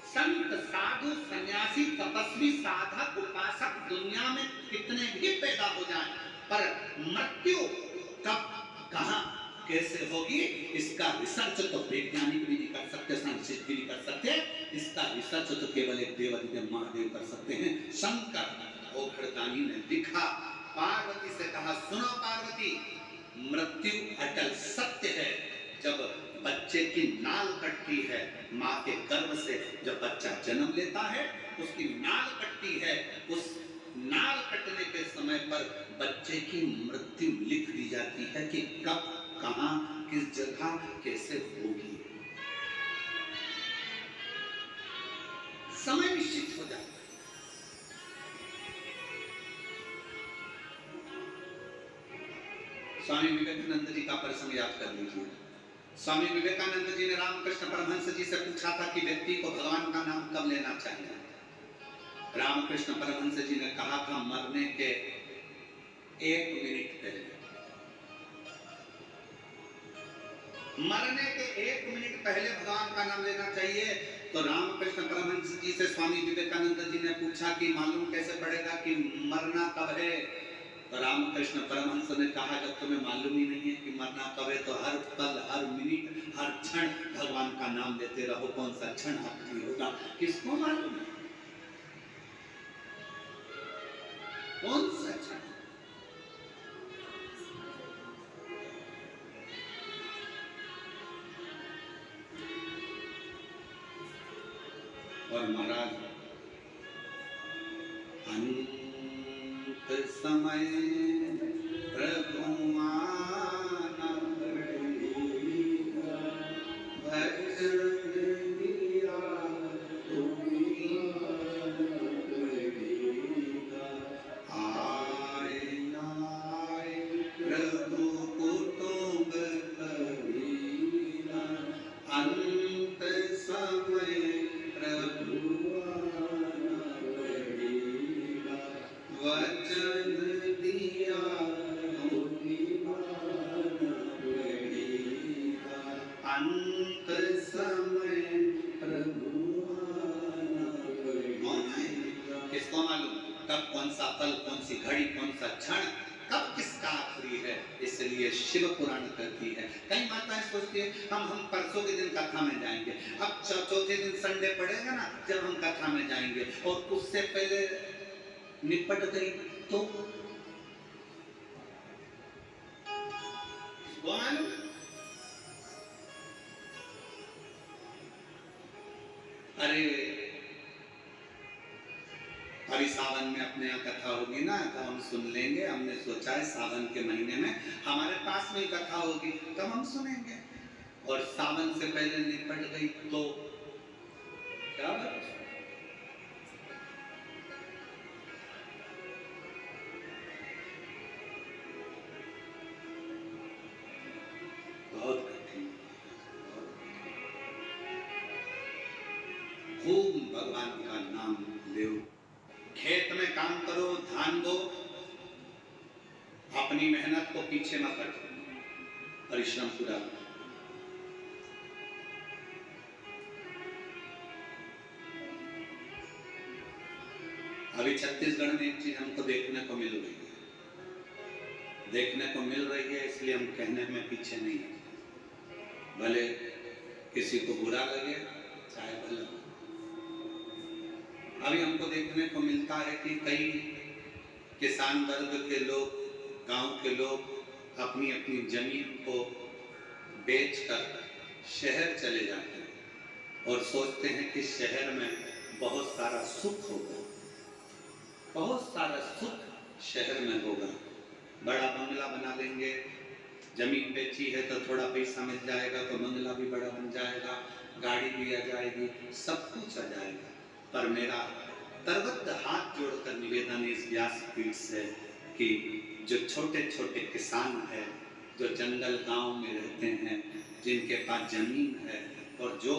संत साधु सन्यासी तपस्वी साधक उपासक दुनिया में कितने भी पैदा हो जाएं, पर मृत्यु कब कहां कैसे होगी, इसका रिसर्च तो वैज्ञानिक भी नहीं कर सकते, साइंटिस्ट भी नहीं कर सकते, इसका रिसर्च तो केवल एक देवादिदेव महादेव कर सकते हैं। शंकर ओखड़दानी ने लिखा, पार्वती से कहा, सुनो पार्वती, मृत्यु अटल सत्य है। जब बच्चे की नाल कटती है, माँ के गर्भ से जब बच्चा जन्म लेता है, उसकी नाल कटती है, उस नाल कटने के समय पर बच्चे की मृत्यु लिख दी जाती है कि कब कहां किस जगह कैसे होगी, समय निश्चित हो जाता है। स्वामी विवेकानंद जी का प्रसंग याद कर लीजिए। स्वामी विवेकानंद जी ने रामकृष्ण परमहंस जी से पूछा था कि व्यक्ति को भगवान का नाम कब लेना चाहिए। रामकृष्ण परमहंस जी ने कहा था, मरने के 1 मिनट पहले। मरने के 1 मिनट पहले भगवान का नाम लेना चाहिए। तो रामकृष्ण परमहंस जी से स्वामी विवेकानंद जी ने पूछा कि मालूम कैसे पड़ेगा कि मरना कब है? तो रामकृष्ण परमहंस ने कहा, जब तुम्हें मालूम ही नहीं है कि मरना कब है, तो हर पल, हर मिनट, हर क्षण भगवान का नाम लेते रहो। कौन सा क्षण आखिरी होगा, किसको मालूम है? कौन सा क्षण? और महाराज, अंत समय प्रभु आना पड़ेगा, भजन दिया तुम्हें पड़ेगा, आए ना आए प्रभु कुटुंब कबीरा, अंत समय प्रभु आना पड़ेगा, वचन दिया तुम्हें मानना पड़ेगा, अंत समय प्रभु आना पड़ेगा। किसको मालूम कब, कौन सा पल, कौन सी घड़ी, कौन सा क्षण, कब किसका आखिरी है? इसलिए शिव पुराण कहती है। कई माताएं सोचती है हम परसों के दिन कथा में जाएंगे, अब चौथे दिन संडे पड़ेगा ना, जब हम कथा में जाएंगे, और उससे पहले निपट गई तो मालूम। अरे अभी सावन में अपने यहाँ कथा होगी ना, तो हम सुन लेंगे। हमने सोचा है सावन के महीने में हमारे पास में कथा होगी, तब हम सुनेंगे। और सावन से पहले निपट गई तो क्या बात? बहुत कठिन। खूब भगवान का नाम लो, खेत में काम करो, धान दो, अपनी मेहनत को पीछे मत हटो, परिश्रम पूरा। अभी छत्तीसगढ़ में एक चीज हमको देखने को मिल रही है, इसलिए हम कहने में पीछे नहीं है, भले किसी को बुरा लगे चाहे भला। अभी हमको देखने को मिलता है कि कई किसान वर्ग के लोग, गांव के लोग अपनी अपनी जमीन को बेचकर शहर चले जाते हैं और सोचते हैं कि शहर में बहुत सारा सुख होगा, बहुत सारा सुख शहर में होगा। बड़ा बंगला बना लेंगे, जमीन बेची है तो थोड़ा पैसा मिल जाएगा तो बंगला भी बड़ा बन जाएगा, गाड़ी भी आ जाएगी, सब कुछ आ जाएगा। पर मेरा तरबद्ध हाथ जोड़कर निवेदन इस व्यासपीठ से कि जो छोटे छोटे किसान हैं, जो जंगल गांव में रहते हैं, जिनके पास जमीन है और जो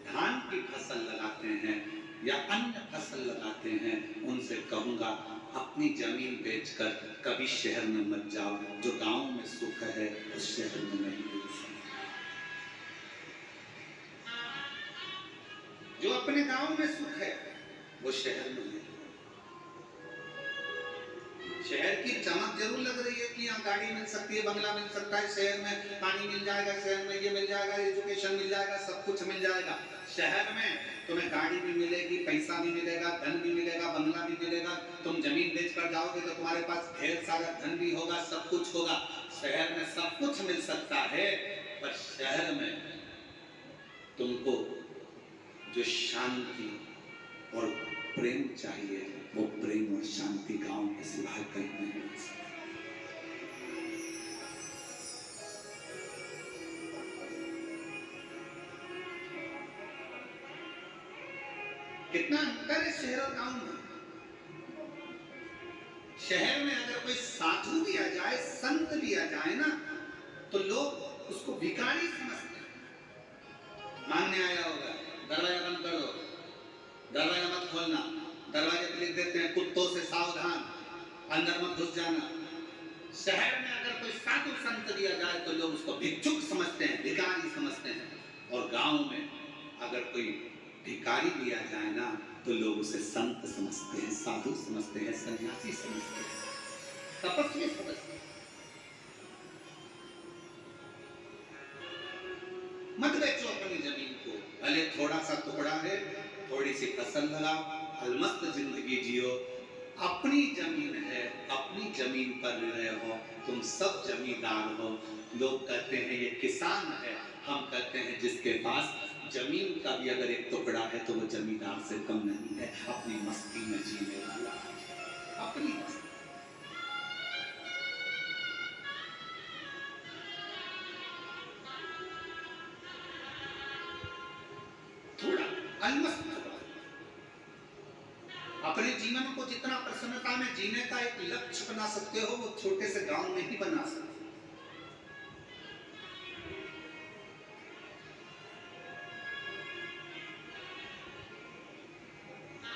धान की फसल लगाते हैं या अन्य फसल लगाते हैं, उनसे कहूँगा अपनी जमीन बेचकर कभी शहर में मत जाओ। जो गांव में सुख है उस शहर में नहीं मिल सकता। जो अपने गांव में सुख है वो शहर में नहीं। शहर की चमक जरूर लग रही है कि यहाँ गाड़ी मिल सकती है, बंगला मिल सकता है, शहर में पानी मिल जाएगा, शहर में ये मिल जाएगा, एजुकेशन मिल जाएगा, सब कुछ मिल जाएगा। शहर में तुम्हें गाड़ी भी मिलेगी, पैसा भी मिलेगा, धन भी मिलेगा, बंगला भी मिलेगा। तुम जमीन बेचकर जाओगे तो तुम्हारे पास ढेर सारा धन भी होगा, सब कुछ होगा। शहर में सब कुछ मिल सकता है, पर शहर में तुमको जो शांति और प्रेम चाहिए, वो प्रेम और शांति गांव के सिवाय कहीं नहीं मिल सकता। कितना अंतर है शहर और गांव में। शहर में अगर कोई साधु भी आ जाए, संत भी आ जाए ना, तो लोग उसको भिखारी समझते हैं। मांगने आया होगा, दरवाजा बंद कर दो, दरवाजा मत खोलना, दरवाजे पे लिख देते हैं कुत्तों से सावधान, अंदर मत घुस जाना। शहर में अगर कोई साधु संत भी आ जाए तो लोग उसको भिक्षुक समझते हैं, भिखारी समझते हैं। और गांव में अगर कोई भिखारी भी आ जाए ना, तो लोग उसे संत समझते हैं, साधु समझते हैं, सन्यासी समझते हैं, तपस्वी समझते हैं। मत बेचो अपनी जमीन को, भले थोड़ा सा टुकड़ा है, थोड़ी सी फसल लगाओ, अलमस्त जिंदगी जियो। अपनी जमीन है, अपनी जमीन पर रहे हो, तुम सब जमींदार हो। लोग कहते हैं ये किसान है, हम कहते हैं जिसके पास जमीन का भी अगर एक टुकड़ा है तो वो जमींदार से कम नहीं है, अपनी मस्ती में जीने वाला, अपनी मस्ती। थोड़ा अलमस्त अपने जीवन को जितना प्रसन्नता में जीने का एक लक्ष्य बना सकते हो, वो छोटे से गांव में ही बना सकते हो।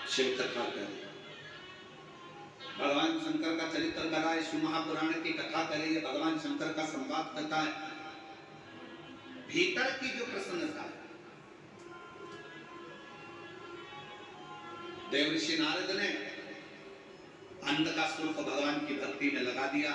शिव कथा करे, भगवान शंकर का चरित्र कराए, शिव महापुराण की कथा करे, ये भगवान शंकर का संवाद करता है। भीतर की जो प्रसन्नता है, देवऋषि नारद ने अंधकासुर को भगवान की भक्ति में लगा दिया।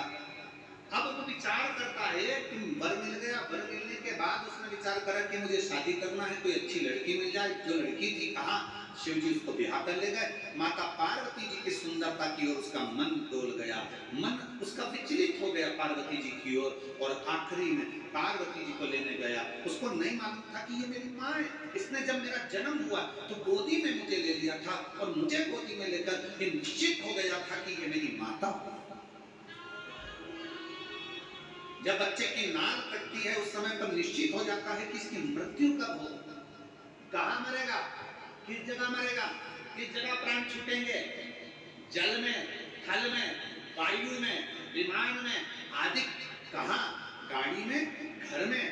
अब वो विचार करता है कि वर मिल गया, वर मिलने के बाद बाद उसने विचार करा कि मुझे शादी करना है, कोई अच्छी लड़की मिल जाए। जो लड़की थी, कहा शिव जी उसको ब्याह कर ले गए। माता पार्वती जी की सुंदरता की ओर उसका मन डोल गया, मन उसका विचलित हो गया पार्वती जी की ओर, और आखिरी में पार्वती जी को लेने गया। उसको नहीं मालूम था कि ये मेरी माँ है। इसने जब मेरा जन्म हुआ तो गोदी में मुझे ले लिया था, और मुझे गोदी में लेकर ये निश्चित हो गया था कि ये मेरी माता। जब बच्चे की नाल कटती है उस समय पर निश्चित हो जाता है कि इसकी मृत्यु कब हो, कहाँ मरेगा, किस जगह मरेगा, किस जगह प्राण छूटेंगे, जल में, थल में, वायु में, विमान में आदि, कहाँ, गाड़ी में, घर में,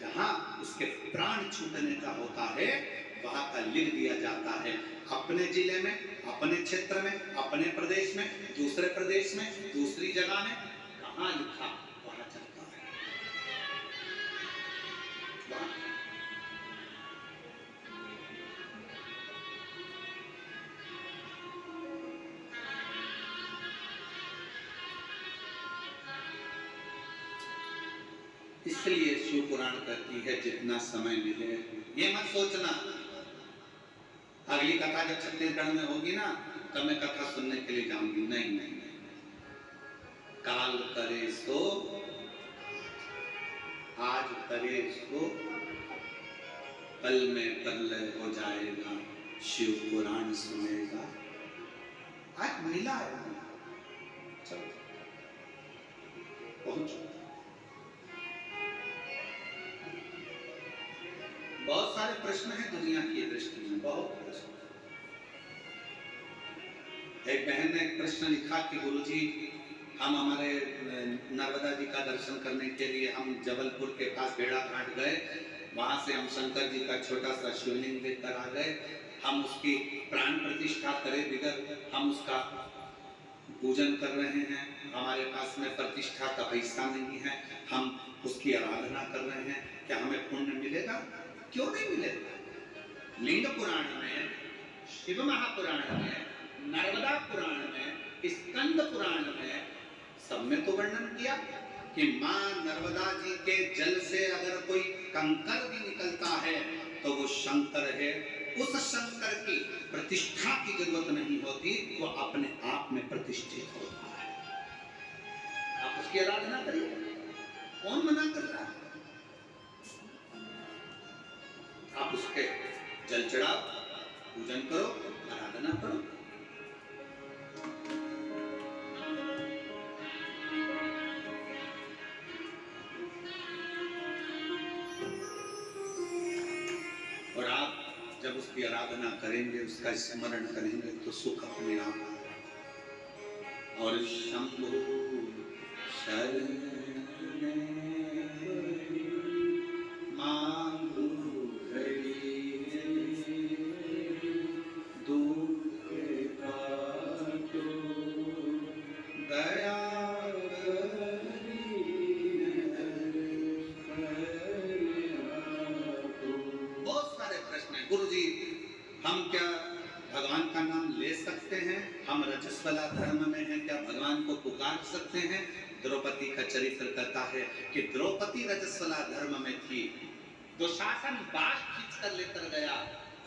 जहाँ उसके प्राण छूटने का होता है वहां का लिख दिया जाता है। अपने जिले में, अपने क्षेत्र में, अपने प्रदेश में, दूसरे प्रदेश में, दूसरी जगह में, कहाँ लिखा वहां चलता है। इसलिए शिव पुराण कहती है जितना समय मिले, ये मत सोचना अगली कथा जब छत्तीसगढ़ में होगी ना तब मैं कथा सुनने के लिए जाऊंगी। नहीं नहीं, काल करे सो, आज करे सो, कल में प्रलय हो जाएगा, शिव पुराण सुनेगा। आज मिला है, चलो पहुंचो। बहुत सारे प्रश्न हैं दुनिया की दृष्टि में, बहुत प्रश्न। एक बहन ने एक प्रश्न लिखा कि गुरुजी हम हमारे नर्मदा जी का दर्शन करने के लिए हम जबलपुर के पास बेड़ा घाट गए, वहां से हम शंकर जी का छोटा सा शिवलिंग लेकर आ गए, हम उसकी प्राण प्रतिष्ठा करे बिगर हम उसका पूजन कर रहे हैं, हमारे पास में प्रतिष्ठा का पैसा नहीं है, हम उसकी आराधना कर रहे हैं, क्या हमें पुण्य मिलेगा? क्यों नहीं मिलेगा? लिंग पुराण में, शिव महापुराण में, नर्मदा पुराण में, स्कंद पुराण में सब में तो वर्णन किया कि मां नर्मदा जी के जल से अगर कोई कंकर भी निकलता है तो वो शंकर है। उस शंकर की प्रतिष्ठा की जरूरत नहीं होती, वो अपने आप में प्रतिष्ठित होता है। आप उसकी आराधना करिए, कौन मना कर रहा है? आप उसके जल चढ़ाओ, पूजन करो, आराधना करो। और आप जब उसकी आराधना करेंगे, उसका स्मरण करेंगे तो सुख अपने आप आएगा। और शंभु शरण मांगू हम क्या भगवान का नाम ले सकते हैं? हम रजस्वला धर्म में हैं, क्या भगवान को पुकार सकते हैं? द्रौपदी का चरित्र कहता है कि द्रौपदी रजस्वला धर्म में थी, दुशासन बाल खींच कर लेकर गया,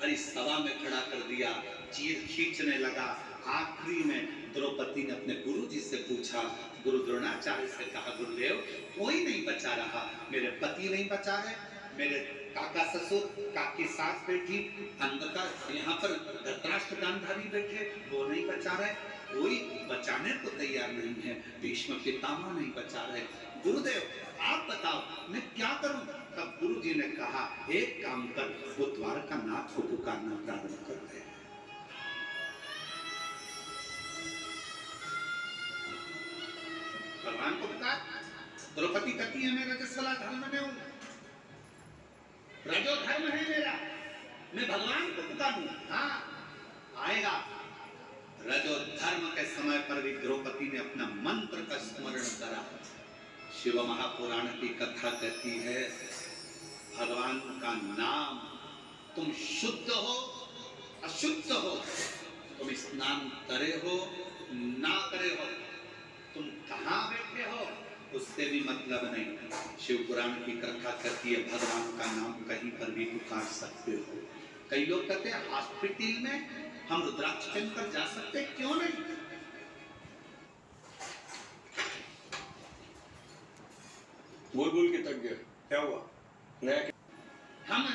हरी सभा में खड़ा कर दिया, चीर खींचने लगा। आखिरी में द्रौपदी ने अपने गुरु जी से पूछा, गुरु द्रोणाचार्य से कहा, गुरुदेव कोई नहीं बचा रहा, मेरे पति नहीं बचा रहे, मेरे काका ससुर, काकी सास बैठी, अंधकार यहाँ पर धृतराष्ट्र गांधारी बैठे, वो नहीं बचा रहे, कोई बचाने को तैयार नहीं है, भीष्म पितामह नहीं बचा रहे, गुरुदेव आप बताओ मैं क्या करूं? तब गुरु जी ने कहा, एक काम कर, वो द्वारका नाथ को पुकारना प्रारंभ कर दे। भगवान को पुकार। द्रौपदी कहती है मैं रजस्वला धर्म में हूं, रजो धर्म है मेरा, मैं भगवान को पुकारूं। हाँ आएगा। रजो धर्म के समय पर भी द्रौपदी ने अपना मंत्र का स्मरण करा। शिव महापुराण की कथा कहती है, भगवान का नाम, तुम शुद्ध हो अशुद्ध हो, तुम स्नान करे हो ना करे हो, तुम कहाँ बैठे हो, उससे भी मतलब नहीं। शिव पुराण की कथा करती है, भगवान का नाम कहीं पर भी पुकार सकते हो। कई लोग कहते हैं हॉस्पिटल में हम रुद्राक्ष पहनकर जा सकते हैं, क्यों नहीं? बोल बोल के थक गया, क्या हुआ? नया हम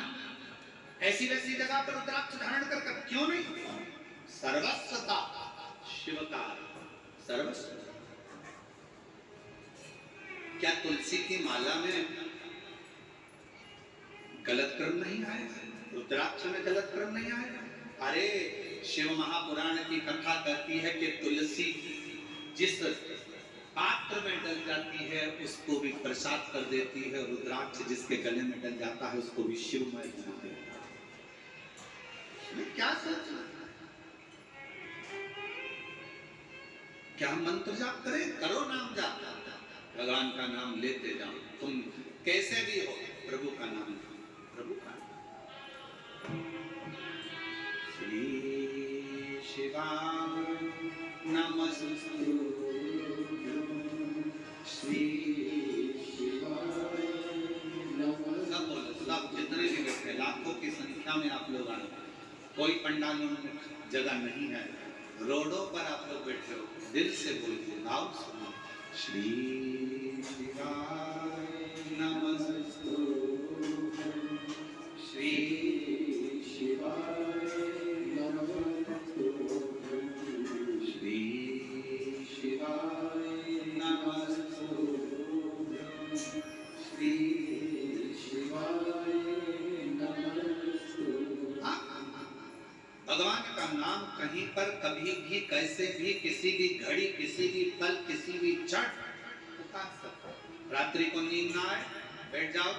ऐसी वैसी जगह पर रुद्राक्ष धारण कर क्यों नहीं? सर्वस्वता शिव का सर्वस्व। क्या तुलसी की माला में गलत क्रम नहीं आएगा? रुद्राक्ष में गलत क्रम नहीं आएगा? अरे शिव महापुराण की कथा कहती है कि तुलसी जिस पात्र में डल जाती है उसको भी प्रसाद कर देती है, रुद्राक्ष जिसके गले में डल जाता है उसको भी शिवमय कर देती है। क्या सोचना? क्या हम मंत्र जाप करें? करो नाम जाप, भगवान का नाम लेते जाओ। तुम कैसे भी हो, प्रभु का नाम, प्रभु का श्री शिवाय नमस्तु, श्री शिवाय नमस्तु। सब जितने भी बैठे, लाखों की संख्या में आप लोग आए, कोई पंडालों में जगह नहीं है, रोडों पर आप लोग बैठे हो, दिल से बोलिए, नाम सुनो, श्री शिवाय नमस्तु, श्री शिवाय नमस्तु, श्री शिवाय नमस्तु, श्री शिवाय नमस्तु। भगवान का नाम कहीं पर कभी भी कैसे भी किसी भी घड़ी किसी भी पल किसी भी क्षण पुकार सकते। रात्रि को नींद ना आए, बैठ जाओ,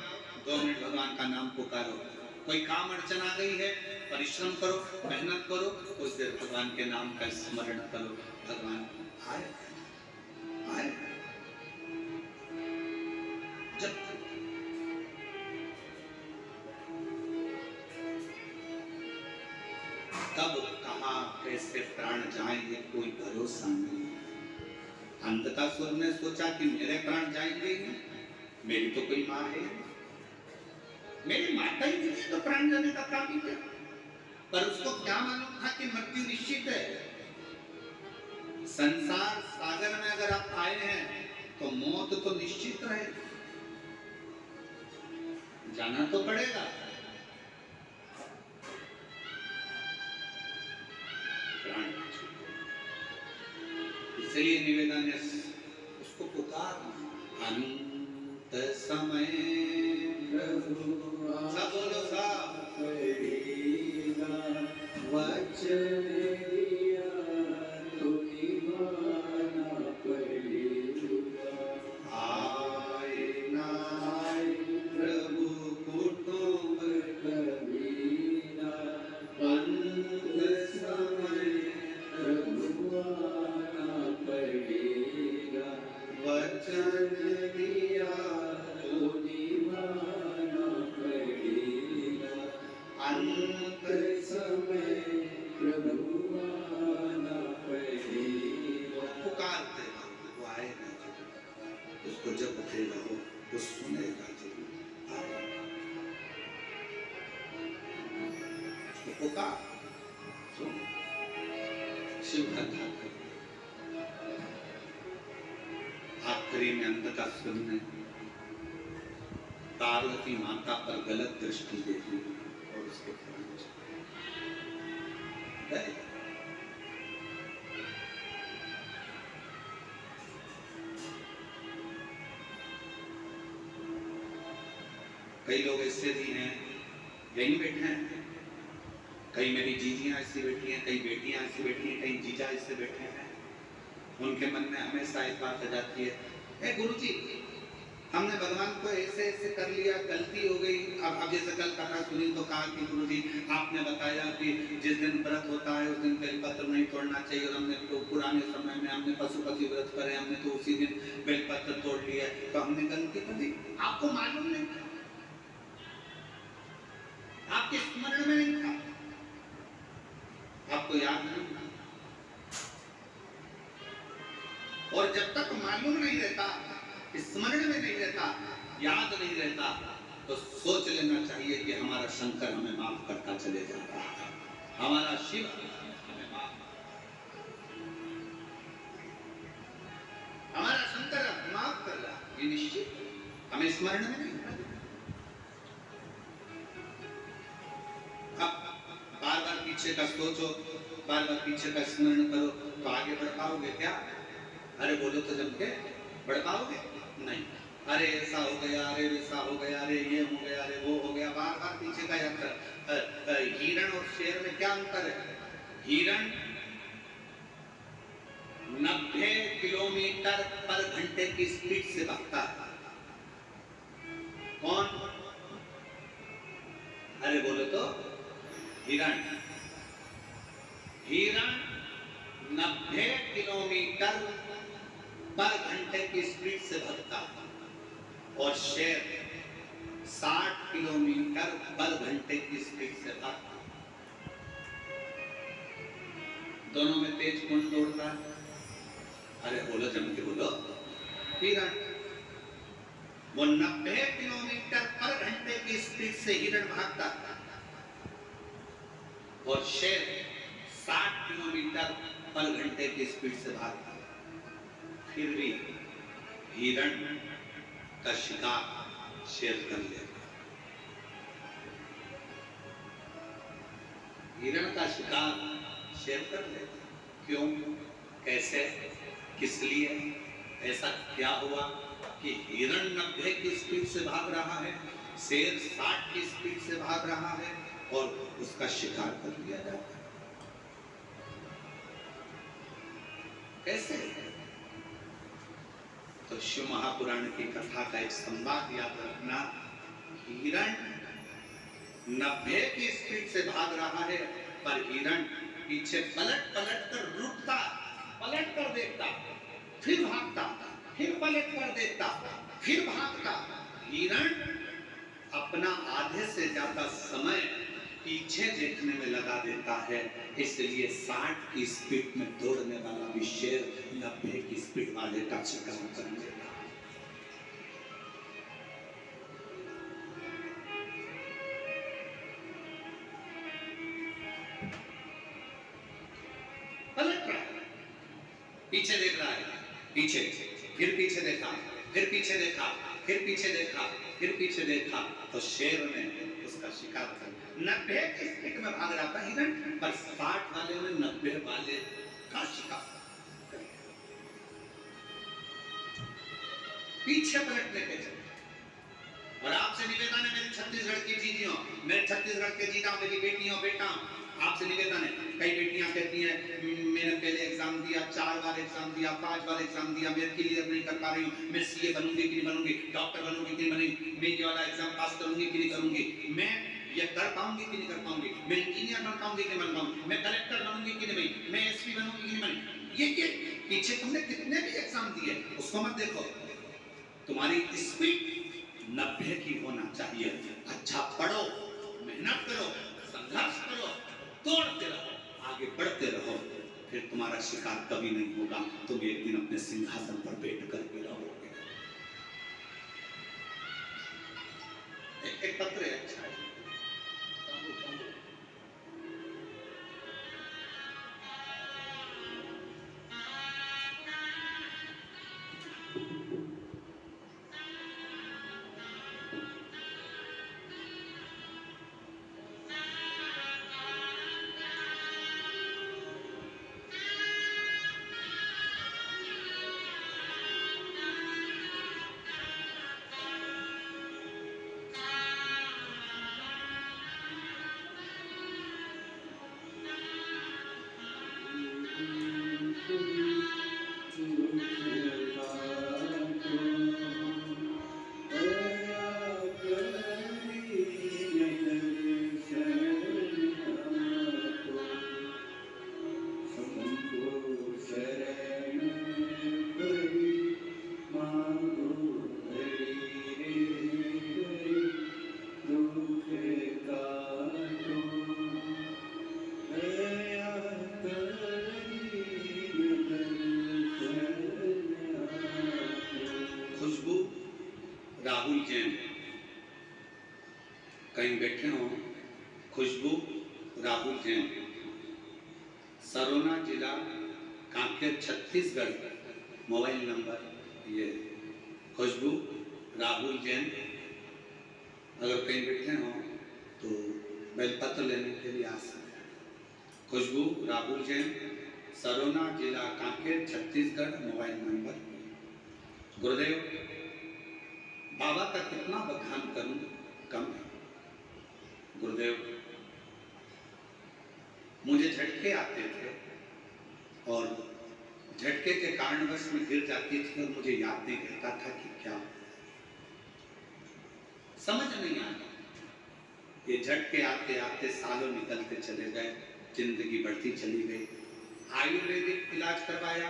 2 मिनट भगवान का नाम पुकारो। कोई काम अड़चन आ गई है, परिश्रम करो, मेहनत करो, कुछ देर भगवान के नाम का स्मरण करो, भगवान आए आए। जब कब कहाँ कैसे प्राण जाएंगे कोई भरोसा नहीं। अंतकासुर ने सोचा कि मेरे प्राण जाएंगे ही, मेरी तो कोई माँ है, मेरी माता ही नहीं तो प्राण जाने का काम ही क्या? पर उसको क्या मालूम था कि मृत्यु निश्चित है। संसार सागर में अगर आप आए हैं तो मौत तो निश्चित रहेगी, जाना तो पड़ेगा। इसलिए निवेदन है उसको पुकारना, अंत समय प्रभु सब बोलो सब वचन दिया तो निभाना पड़ेगा। आए ना आए प्रभु कुटुंब कबीरा, अंत समय प्रभु आना पड़ेगा। वचन दिया तो निभाना पड़ेगा, अंत समय प्रभु आना पड़ेगा। पुकारते रहो, वो आएगा, उसको जपते रहो, वो सुनेगा जरूर, आएगा। उसको पुकार, सुन, शिव कथा करो। आखिरी में अंतकासुर ने पार्वती माता पर गलत दृष्टि देखी और उसके प्राण गए। कई लोग ऐसे भी हैं, यहीं बैठे हैं, कई मेरी जीजियां ऐसी बैठी हैं, कई बेटियां ऐसी बैठी हैं, कई जीजा ऐसे बैठे हैं। उनके मन में हमेशा एक बात आ जाती है, गुरुजी हमने भगवान को ऐसे ऐसे कर लिया, गलती हो गई। अब जैसे कल कथा सुनी तो कहा कि गुरुजी आपने बताया कि जिस दिन व्रत होता है उस दिन बेलपत्र नहीं तोड़ना चाहिए, और हमने तो पुराने समय में हमने पशुपति व्रत करे, हमने तो उसी दिन बेलपत्र तोड़ लिया, तो हमने गलती कर दी। आपको मालूम नहीं था, आपके स्मरण में नहीं था, आपको याद नहीं था। और जब तक मालूम नहीं रहता स्मरण में नहीं रहता, याद नहीं रहता, तो सोच लेना चाहिए कि हमारा शंकर हमें माफ करता चले जा रहा है, हमारा शिव हमें माफ, हमारा शंकर माफ कर रहा है, ये निश्चित हमें स्मरण में नहीं रहता। बार बार पीछे का सोचो, बार बार पीछे का स्मरण करो, तो आगे बढ़ पाओगे क्या? अरे बोलो तो जम के बढ़ पाओगे नहीं। अरे ऐसा हो गया, अरे वैसा हो गया, अरे ये हो गया, अरे वो हो गया, बार बार पीछे का यात्रा। हिरण और शेर में क्या अंतर है? हिरण 90 किलोमीटर पर घंटे की स्पीड से भागता है। कौन? अरे बोलो तो हिरण। हिरण 90 किलोमीटर पर घंटे की स्पीड से भागता है और शेर 60 किलोमीटर पर घंटे की स्पीड से भागता है। दोनों में तेज कौन दौड़ता है? अरे बोलो जम के बोलो, हिरण। वो 90 किलोमीटर पर घंटे की स्पीड से हिरण भागता है और शेर 60 किलोमीटर पर घंटे की स्पीड से भागता है। फिर भी हिरण का शिकार शेर कर लेता। हिरण का शिकार शेर कर लेता। क्यों? कैसे? किस लिए? ऐसा क्या हुआ कि हिरण 90 की स्पीड से भाग रहा है, शेर 60 की स्पीड से भाग रहा है और उसका शिकार कर लिया जाता है? कैसे? तो शिव महापुराण की कथा का एक संवाद याद रखना। हिरण 90 की स्पीड से भाग रहा है, पर हिरण पीछे पलट पलट कर रुकता, पलट कर देखता, फिर भागता, फिर पलट कर देखता, फिर भागता। हिरण अपना आधे से ज्यादा समय पीछे देखने में लगा देता है, इसलिए 60 की स्पीड में दौड़ने वाला भी शेर 90 की स्पीड वाले का शिकार कर लेता है। पलट रहा है, पीछे देख रहा है, पीछे, फिर पीछे देखा, फिर पीछे देखा, फिर पीछे देखा, फिर पीछे देखा, तो शेर ने उसका शिकार कर लिया। 90 की स्पीड में भाग रहा था हिरण, पर 60 वाले ने 90 वाले का शिकार कर लिया। पीछे पलटने के चलते। और आपसे निवेदन है मेरी छत्तीसगढ़ की जीजियों, मेरे छत्तीसगढ़ के जीजा, मेरी बेटियों, बेटा, आपसे निवेदन है। कई बेटियां कहती हैं मैंने पहले एग्जाम दिया, 4 बार एग्जाम दिया, 5 बार एग्जाम दिया, मैं क्लियर नहीं कर पा रही हूँ, मैं सीए बनूंगी कि नहीं बनूंगी, डॉक्टर बनूंगी कि नहीं बनूंगी, मैं ये वाला एग्जाम पास करूंगी कि नहीं करूंगी, मैं ये कर पाऊंगी कि नहीं कर पाऊंगी, मैं इंजीनियर बन पाऊंगी कि नहीं बन पाऊंगी, मैं कलेक्टर बनूंगी कि नहीं, मैं एसपी बनूंगी कि नहीं बनूंगी। ये पीछे तुमने कितने भी एग्जाम दिए, उसको मत देखो, तुम्हारी स्पीड 90 की होना चाहिए। अच्छा पढ़ो, मेहनत करो, संघर्ष करो, दौड़ते रहो, आगे बढ़ते रहो, फिर तुम्हारा शिकार कभी नहीं होगा। तुम एक दिन अपने सिंहासन पर बैठ करके रहोगे। एक पत्र है, अच्छा है। कहीं बैठे हो खुशबू राहुल जैन, सरोना जिला कांकेर छत्तीसगढ़, मोबाइल नंबर ये खुशबू राहुल जैन। अगर कहीं बैठे हो तो बेलपत्र लेने के लिए आ सकते हैं। खुशबू राहुल जैन, सरोना जिला कांकेर छत्तीसगढ़, मोबाइल नंबर। गुरुदेव, बाबा का कितना बखान करूं कम है। गुरुदेव, मुझे झटके आते थे और झटके के कारणवश में गिर जाती थी और मुझे याद नहीं रहता था कि क्या समझ नहीं आया। ये झटके आते आते सालों निकलते चले गए, जिंदगी बढ़ती चली गई। आयुर्वेदिक इलाज करवाया,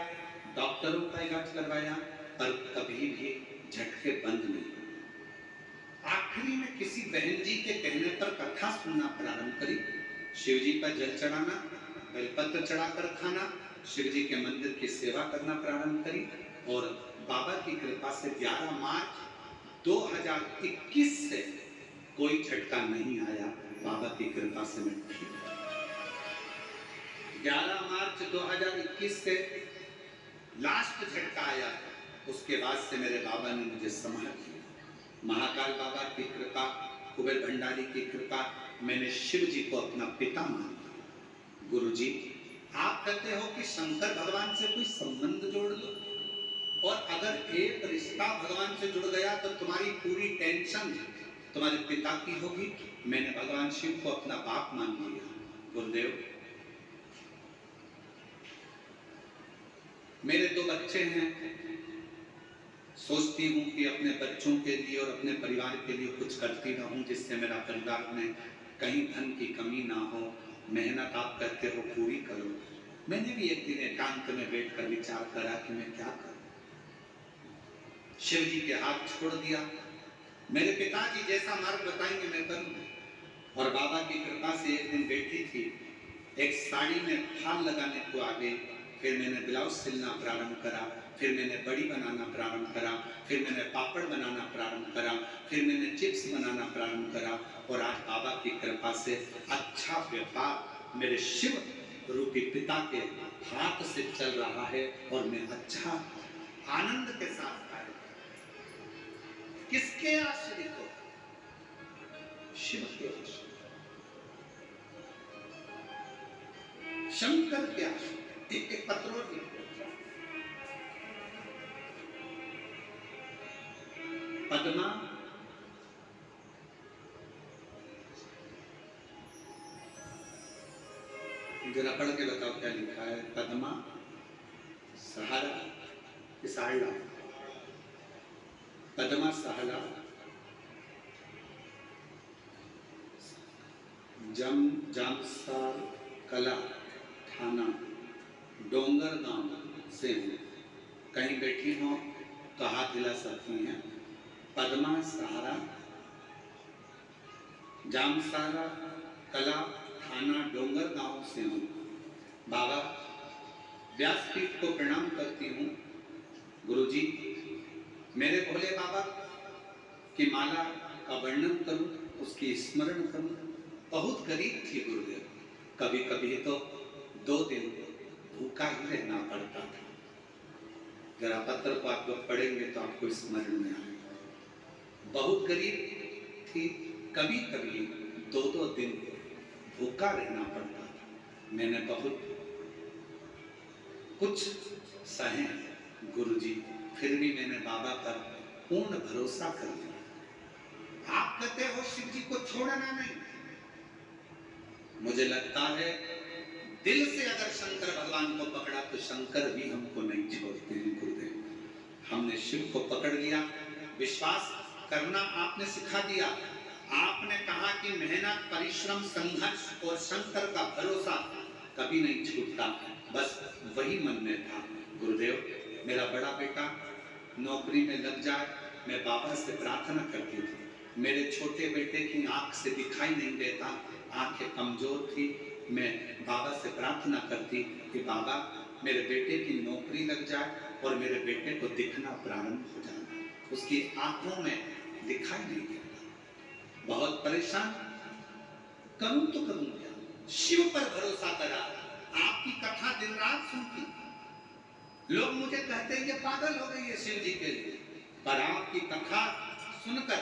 डॉक्टरों का इलाज करवाया, पर कभी भी झटके बंद नहीं। आखिरी में किसी बहन जी के कहने पर कथा सुनना प्रारंभ करी। शिव जी पर जल चढ़ाना, बेलपत्र चढ़ाकर खाना, शिव जी के मंदिर की सेवा करना प्रारंभ करी और बाबा की कृपा से 11 मार्च 2021 से कोई झटका नहीं आया। बाबा की कृपा से मैं ठीक। 11 मार्च 2021 से लास्ट झटका आया, उसके बाद से मेरे बाबा ने मुझे संभाल लिया। महाकाल बाबा की कृपा, कुबेर भंडारी की कृपा, मैंने शिव जी को अपना पिता माना। गुरु जी, आप कहते हो कि शंकर भगवान से कोई संबंध जोड़ लो, और अगर एक रिश्ता भगवान से जुड़ गया तो तुम्हारी पूरी टेंशन तुम्हारे पिता की होगी। मैंने भगवान शिव को अपना बाप मान लिया। गुरुदेव, मेरे 2 बच्चे हैं, सोचती हूँ कि अपने बच्चों के लिए और अपने परिवार के लिए कुछ करती रहूं, जिससे मेरा परिवार में कहीं धन की कमी ना हो। मेहनत आप कहते हो पूरी करो। मैंने भी एक दिन एकांत में बैठकर विचार करा कि मैं क्या करूं। शिव जी के हाथ छोड़ दिया। मेरे पिताजी जैसा मार्ग बताएंगे मैं करूंगा। और बाबा की कृपा से एक दिन बैठी थी, एक साड़ी में फाल लगाने को आ गई। फिर मैंने ब्लाउज सिलना प्रारंभ करा, फिर मैंने बड़ी बनाना प्रारंभ करा, फिर मैंने पापड़ बनाना प्रारंभ करा, फिर मैंने चिप्स बनाना प्रारंभ करा। और आज बाबा की कृपा से अच्छा व्यापार मेरे शिव रूपी पिता के हाथ से चल रहा है और मैं अच्छा आनंद के साथ कार्य। किसके आश्रित हो? शिव के आश्रित, शंकर के आश्रित। एक पत्रों की पद्मा जरा पढ़ के बताओ क्या लिखा है। पद्मा सहारा कि साहला? पद्मा सहारा जामसार कला थाना डोंगर गांव से हूँ। कहीं बैठी हो तो हाथ हिला सकती हैं। पद्मा सहारा जामसारा कला थाना डोंगर गांव से हूँ। बाबा, व्यासपीठ को प्रणाम करती हूँ। गुरुजी, मेरे भोले बाबा की माला का वर्णन करूं, उसकी स्मरण करूं। बहुत गरीब थी गुरुदेव, कभी कभी तो 2 दिन भूखा ही रहना पड़ता था। जरा पत्र को आप लोग पढ़ेंगे तो आपको स्मरण में आएगा। बहुत गरीब थी, कभी कभी 2-2 दिन भूखा रहना पड़ता था। मैंने बहुत कुछ सहे गुरुजी, फिर भी मैंने बाबा पर पूर्ण भरोसा कर लिया। आप कहते हो शिव जी को छोड़ना नहीं, मुझे लगता है दिल से अगर शंकर भगवान को पकड़ा तो शंकर भी हमको नहीं छोड़ते हैं। गुरुदेव, हमने शिव को पकड़ लिया, विश्वास करना आपने सिखा दिया। आपने कहा कि मेहनत, परिश्रम, संघर्ष और शंकर का भरोसा कभी नहीं छूटता। बस वही मन में था। गुरुदेव, मेरा बड़ा बेटा नौकरी में लग जाए, मैं बाबा से प्रार्थना करती थी। मेरे छोटे बेटे की आंख से दिखाई नहीं देता, आंखें कमजोर थी। मैं बाबा से प्रार्थना करती कि बाबा मेरे बेटे की नौकरी लग जाए और मेरे बेटे को दिखना प्रारंभ हो जाए। उसकी आंखों में दिखाई नहीं देता। बहुत परेशान, करूं तो करूं क्या? शिव पर भरोसा करा, आपकी कथा दिन रात सुनती, लोग मुझे कहते हैं ये पागल हो गई है शिव जी के लिए, पर आपकी कथा सुनकर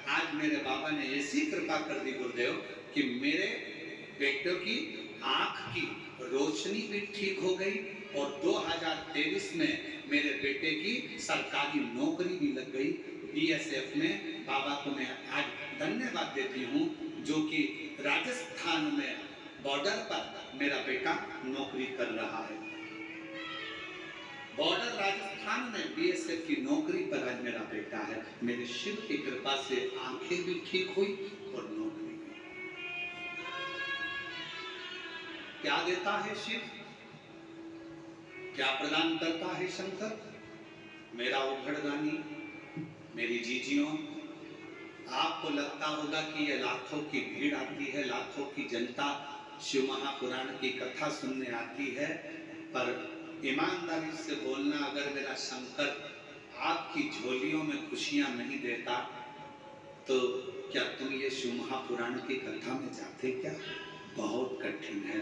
आज मेरे बाबा ने ऐसी कृपा कर दी गुरुदेव कि मेरे बेटों की आंख की रोशनी भी ठीक हो गई और 2023 में मेरे बेटे की सरकारी नौकरी भी लग गई बीएसएफ में। बाबा को मैं आज धन्यवाद देती हूँ जो कि राजस्थान में बॉर्डर पर मेरा बेटा नौकरी कर रहा है। बॉर्डर राजस्थान में बीएसएफ की नौकरी पर आज मेरा बेटा है। मेरे शिव की कृपा से आंखें भी ठीक हुई और नौकरी भी। क्या देता है शिव, क्या प्रदान करता है शंकर? मेरा उघड़दानी, मेरी जीजियों, आपको लगता होगा कि ये लाखों की भीड़ आती है, लाखों की जनता शिव महापुराण की कथा सुनने आती है, पर ईमानदारी से बोलना, अगर मेरा शंकर आपकी झोलियों में खुशियां नहीं देता तो क्या तुम ये शिव महापुराण की कथा में जाते क्या? बहुत कठिन है।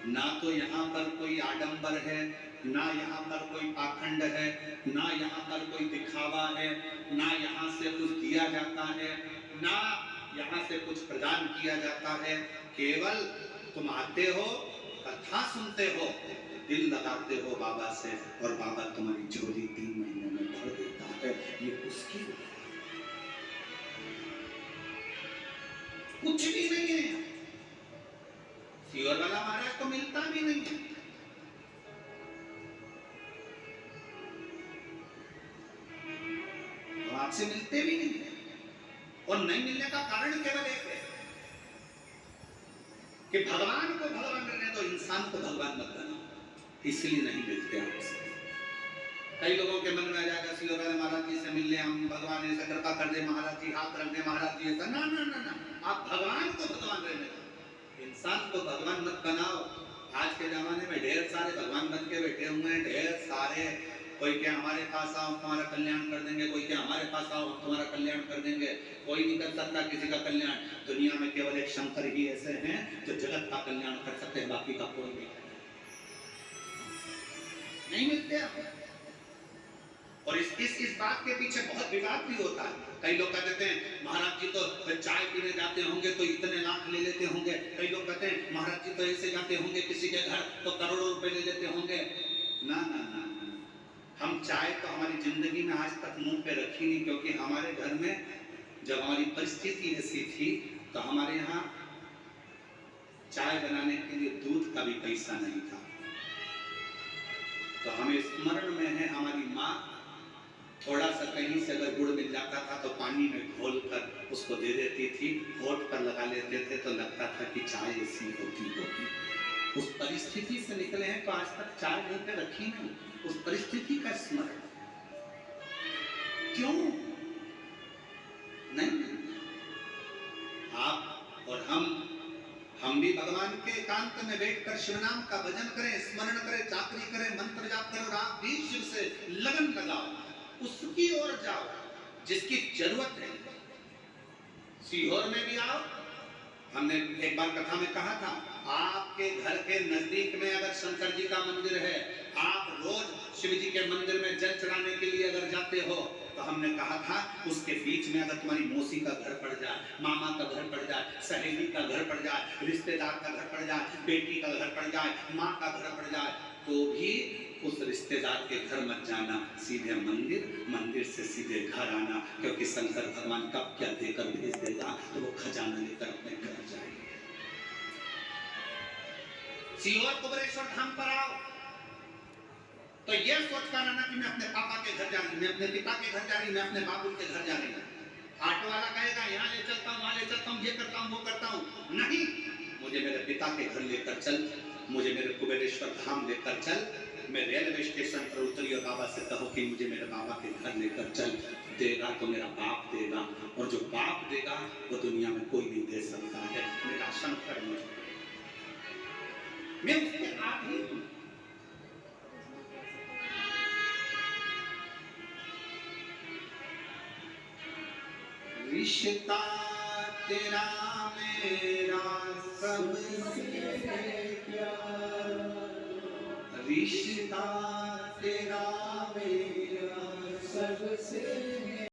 ना तो यहाँ पर कोई आडंबर है, ना यहाँ पर कोई पाखंड है, ना यहाँ पर कोई दिखावा है, ना यहाँ से कुछ दिया जाता है, ना यहाँ से कुछ प्रदान किया जाता है। केवल तुम आते हो, कथा सुनते हो, दिल लगाते हो बाबा से और बाबा तुम्हारी झोली 3 महीने में भर देता है। ये उसकी कुछ भी नहीं है। सीवर वाला महाराज तो मिलता भी नहीं है। तो आपसे मिलते भी नहीं है और नहीं मिलने का कारण केवल एक है कि भगवान को भगवान रहने दो, इंसान को भगवान मत बनाओ, इसलिए नहीं मिलते आपसे। कई लोगों के मन में आ जाएगा सीवर वाले महाराज जी से मिलने, हम भगवान ऐसे कृपा कर दे, महाराज जी हाथ रख दे, महाराज जी ऐसा। ना ना ना ना, आप भगवान को भगवान रहने दो, इंसान को भगवान मत बनाओ। आज के जमाने में ढेर सारे भगवान बन के बैठे हुए हैं, ढेर सारे। कोई क्या हमारे पास आओ तुम्हारा कल्याण कर देंगे, कोई क्या हमारे पास आओ हम तुम्हारा कल्याण कर देंगे। कोई नहीं कर सकता किसी का कल्याण। दुनिया में केवल एक शंकर ही ऐसे हैं जो जगत का कल्याण कर सकते हैं, बाकी का कोई नहीं मिलते आप। और इस बात के पीछे बहुत विवाद भी होता है। कई लोग कहते हैं महाराज जी तो चाय पीने जाते होंगे तो इतने लाख ले लेते होंगे, कई लोग कहते हैं महाराज जी तो ऐसे जाते होंगे किसी के घर तो करोड़ों रुपए ले लेते होंगे। ना ना ना, हम चाय तो हमारी जिंदगी में आज तक मुंह पे रखी नहीं, क्योंकि हमारे घर में जब हमारी परिस्थिति ऐसी थी तो हमारे यहाँ चाय बनाने के लिए दूध का भी पैसा नहीं था। तो हमें स्मरण में है हमारी माँ थोड़ा सा कहीं से अगर गुड़ मिल जाता था तो पानी में घोल कर उसको दे देती थी, होठ पर लगा लेते थे तो लगता था कि चाय ऐसी होती होगी। उस परिस्थिति से निकले हैं तो आज तक चाय मुंह पे रखी नहीं। उस परिस्थिति का स्मरण क्यों नहीं? आप और हम भी भगवान के एकांत में बैठकर शिव नाम का भजन करें, स्मरण करें, चाकरी करें, मंत्र जाप करें और आप भी शिव से लगन लगाओ, उसकी ओर जाओ जिसकी जरूरत है। सीहोर में भी आओ। हमने एक बार कथा में कहा था, आपके घर के नजदीक में अगर शंकर जी का मंदिर है, आप रोज शिव जी के मंदिर में जल चढ़ाने के लिए अगर जाते हो, तो हमने कहा था उसके बीच में अगर तुम्हारी मौसी का घर पड़ जाए, मामा का घर पड़ जाए, सहेली का घर पड़ जाए, रिश्तेदार का घर पड़ जाए, बेटी का घर पड़ जाए, माँ का घर पड़ जाए, तो भी उस रिश्तेदार के घर मत जाना, सीधे मंदिर से सीधे घर आना, क्योंकि शंकर भगवान कब क्या देकर भेज देगा तो वो खजाना लेकर अपने घर जाएंगे। सीहोर कुबरेश्वर धाम पर आओ तो ये सोच कर आना कि मैं अपने पापा के घर जा रही, मैं अपने पिता के घर जा रही, मैं अपने बाबू के घर जा रही हूँ। ऑटो वाला कहेगा यहाँ ले चलता हूँ, वहाँ ले चलता हूँ, ये करता हूँ, वो करता हूँ। नहीं, मुझे मेरे पिता के घर लेकर चल, मुझे मेरे कुबेरेश्वर धाम लेकर चल। मैं रेलवे स्टेशन पर उतरी और बाबा से कहो कि मुझे मेरे बाबा के घर लेकर चल। देगा तो मेरा बाप देगा, और जो बाप देगा वो दुनिया में कोई नहीं दे सकता है। मेरा शंकर मैं उसके आधीन हूँ। रिश्ता तेरा मेरा सबसे प्यारा, रिश्ता तेरा मेरा सबसे